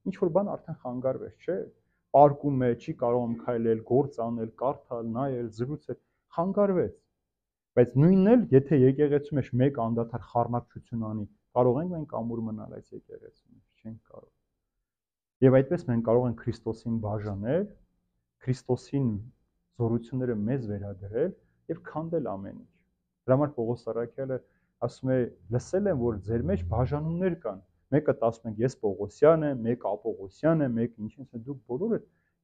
Ինչ որ բան արդեն խանգարվեց, չէ՞։ Պարկում է, չի կարողանում քայլել, գործ անել, կարդալ, նայել, զրուցել, խանգարվեց։ Բայց նույնն էլ, եթե եկեղեցու մեջ մեկ անդադար խառնակցություն անի, կարող ենք մենք ամուր մնալ այս եկեղեցու մեջ, չենք կարող։ Եվ այդպես մենք կարող ենք Քրիստոսին բաժանել, Քրիստոսին զորությունները մեզ վերագրել եւ քանդել ամեն ինչ։ Դրա համար Պողոս Արաքյալը ասում է. լսել եմ, որ ձեր մեջ բաժանումներ կան։ Մեկը ասում են ես Պողոսյան եմ, մեկը Ապողոսյան է, մեկը ինչպես է, դուք բոլորը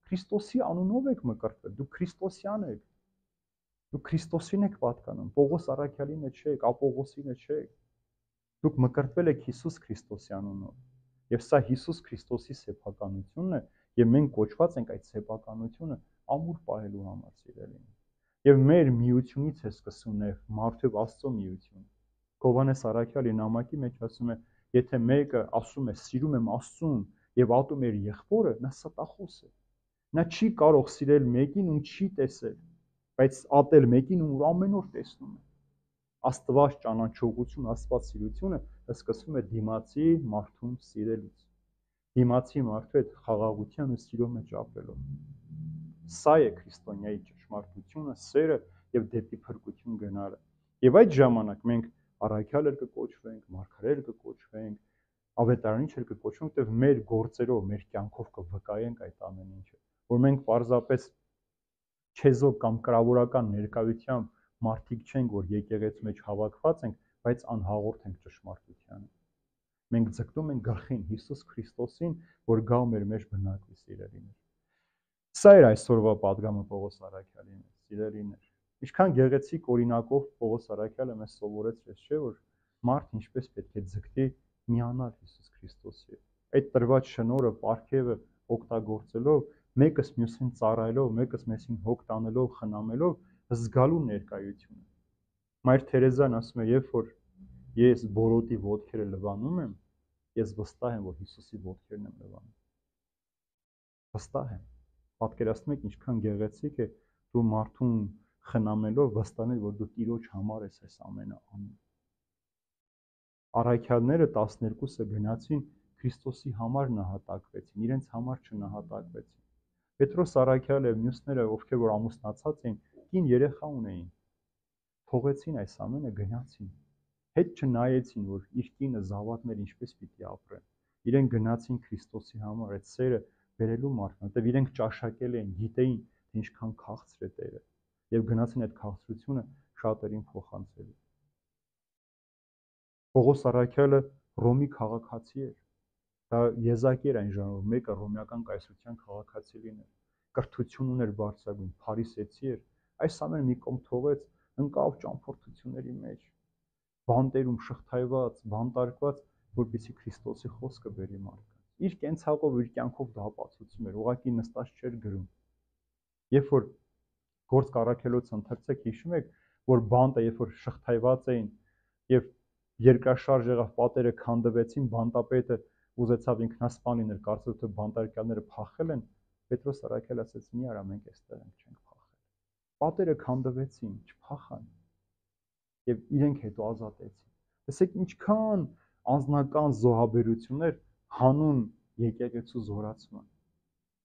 Քրիստոսի անունով եք մկրտվել, դուք քրիստոսյան եք։ Դուք Քրիստոսին եք պատկանում, Պողոս Արաքյալինը չեք, Ապողոսինը չեք։ Դուք մկրտվել եք Հիսուս Քրիստոսի անունով։ Եվ սա Հիսուս Քրիստոսի սեփականությունն է, եւ մենք կոչված ենք այդ սեփականությունը ամուր պահելու համար, սիրելին։ Եվ մեր միությունից է սկսում նաև մարդու եւ Աստծո միությունը։ Հովհաննես Արաքյալի նամակի մեջ ասում է, եթե մեկը ասում է սիրում եմ Աստծուն եւ ատում իր եղբորը, նա ստախոս է։ Նա չի կարող սիրել մեկին, ում չի տեսել, բայց ատել մեկին, ում ամեն օր տեսնում է։ Աստված ճանաչողություն, Աստված սիրությունը սկսվում է դիմացի մարդուն սիրելուց։ Դիմացի մարդու հետ խաղաղության ու սիրո մեջ ապրելով։ Սա է քրիստոնյայի ճշմարտությունը, սերը եւ դեպի փրկություն գնալը։ Եվ այդ ժամանակ մենք առաքյալ կկոչվենք, մարգարե կկոչվենք, ավետարանիչ կկոչվենք, որտեղ մեր գործերով, մեր կյանքով կվկայենք այդ ամեն ինչը, որ մենք պարզապես չեզոք կամ կրավորական ներկայությամբ մարդիկ չենք, որ եկեղեցու մեջ հավաքված ենք, բայց անհաղորդ ենք ճշմարտությանը։ Մենք ձգտում ենք գլխին Հիսուս Քրիստոսին, որ գա մեր մեջ բնակվի, սիրելիներ։ Սա էր այսօրվա պատգամը Պողոս Արաքյալի մեջ, սիրելիներ։ Ինչքան գեղեցիկ օրինակով Պողոս Արաքյալը մեզ սովորեցրեց, չէ՞ որ մարդ ինչպես պետք է ձգտի միանալ Հիսուս Քրիստոսի հետ։ Այդ տրված շնորհը, պարգևը օգտագործելով, մեկս մյուսին ծառայելով, մեկս մյուսին հոգ տանելով, խնամելով, զգալու ներկայությունը։ Մայր Թերեզան ասում է, երբ որ ես բորոտի ոտքերը լվանում եմ, ես վստահ եմ, որ Հիսուսի ոտքերն եմ լվանում։ Վստահ եմ։ Պատկերացնում եք ինչքան գեղեցիկ է դու մարդուն խնամելով վստահել, որ դու Տիրոջ համար ես այս ամենը անում։ Առաքյալները 12-ը գնացին Քրիստոսի համար նահատակվեցին, իրենց համար չնահատակվեցին։ Պետրոս առաքյալը եւ մյուսները, ովքեր որ ամուսնացած էին, կին երեխա ունեին։ Թողեցին այս ամենը, գնացին։ Հետ չնայեցին, որ իր կինը զավակներ ինչպես պիտի ապրեն։ Իրենք գնացին Քրիստոսի համար այդ սերը բերելու մարդն, որտեղ իրենք ճաշակել էին, գիտեին, թե ինչքան քաղցր է Տերը, եւ գնացին այդ քաղցրությունը շատերին փոխանցելու։ Պողոս առաքյալը Ռոմի քաղաքացի էր։ Դա եզակի էր այն ժամանակ, մեկը ռոմեական կայսրության քաղաքացի լիներ, կրթություն ուներ բարձրագույն, փարիսեցի էր, այս ամենը մի կողմ թողեց, ընկավ ճամփորդությունների մեջ, բանտերում շղթայված, բանտարկված, որպեսզի Քրիստոսի խոսքը բերի մարդկանց։ Իր կենցաղով, իր կյանքով դա ապացուցում էր, ուղղակի նստած չէր գրում։ Երբ որ Գործք առաքելոցը ընթերցեք, հիշում եք, որ բանտը, երբ որ շղթայված էին եւ երկրաշարժ եղավ, պատերը քանդվեցին, բանտապետը ուզեցավ ինքնասպան լինել, կարծել թե բանտարկյալները փախել են, Պետրոս առաքյալը ասաց՝ մի արա, մենք այստեղ ենք, չենք փախել։ Պատերը քանդվեցին, չփախան։ եւ իրենք հետո ազատեցին։ Տեսեք ինչքան անձնական զոհաբերություններ հանուն եկեղեցու զորացման։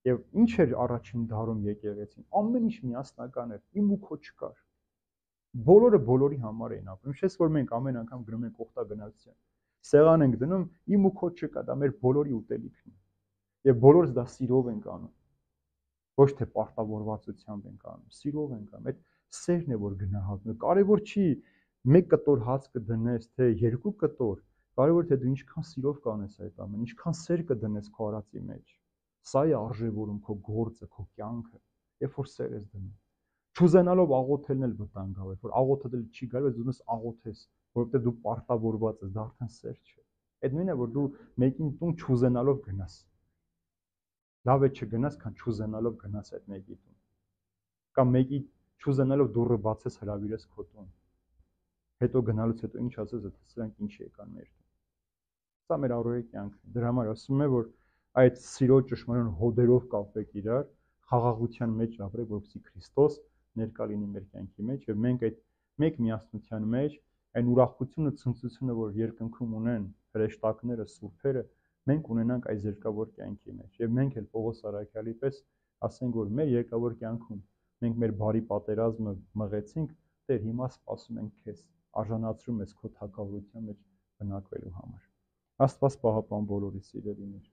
Եվ ինչ էր առաջին դարում եկեղեցին։ Ամեն ինչ միասնական էր, իմ ու քո չկար։ Բոլորը բոլորի համար էին ապրում։ Չէ՞ որ մենք ամեն անգամ գնում ենք օգտագնացության։ Սեղան ենք դնում, իմ ու քո չկա, դա մեր բոլորի ուտելիքն է։ Եվ բոլորս դա սիրով ենք անում։ Ոչ թե պարտավորվածությամբ ենք անում, սիրով ենք անում։ Այդ սերն է, որ գնահատում է։ Կարևոր չի 1 կտոր հաց կդնես, թե 2 կտոր, կարևոր թե դու ինչքան սիրով կանես այդ ամեն, ինչքան սեր կդնես քո արածի մեջ։ Սա է արժևորում քո գործը, քո կյանքը, երբ որ սեր ես դնում։ Չուզենալով աղոթելն էլ վտանգավոր է, որ աղոթը դել չի գալիս, բայց դու դες աղոթես, որովհետև դու պարտավորված ես, դա արդեն սեր չէ։ Այդ նույնն է, որ դու մեկին տուն չուզենալով գնաս։ Լավ է չգնաս, քան չուզենալով գնաս այդ մեկի տուն։ Կամ մեկի չուզենալով դուռը բացես հրավիրես քո տուն։ Հետո գնալուց հետո ինչ ասես, թե սրանք ինչ եկան մեր տուն։ Սա մեր առօրյա կյանքն է։ Դրա համար ասում եմ, որ այդ սիրո ճշմարիտ հոդերով կապվեք իրար, խաղաղության մեջ ապրեք, որպեսզի Քրիստոս ներկա լինի մեր կյանքի մեջ եւ մենք այդ մեկ միասնության մեջ այն ուրախությունը, ցնծությունը, որ երկնքում ունեն հրեշտակները, սուրբերը, մենք ունենանք այս երկավոր կյանքի մեջ եւ մենք էլ Պողոս Արաքյալի պես ասենք, որ մեր երկավոր կյանքում մենք մեր բարի պատերազմը մղեցինք, Տեր, հիմա սպասում ենք քեզ, արժանացրում ես քո թագավորության մեջ բնակվելու համար։ Աստված պահապան բոլորի սիրելիներ։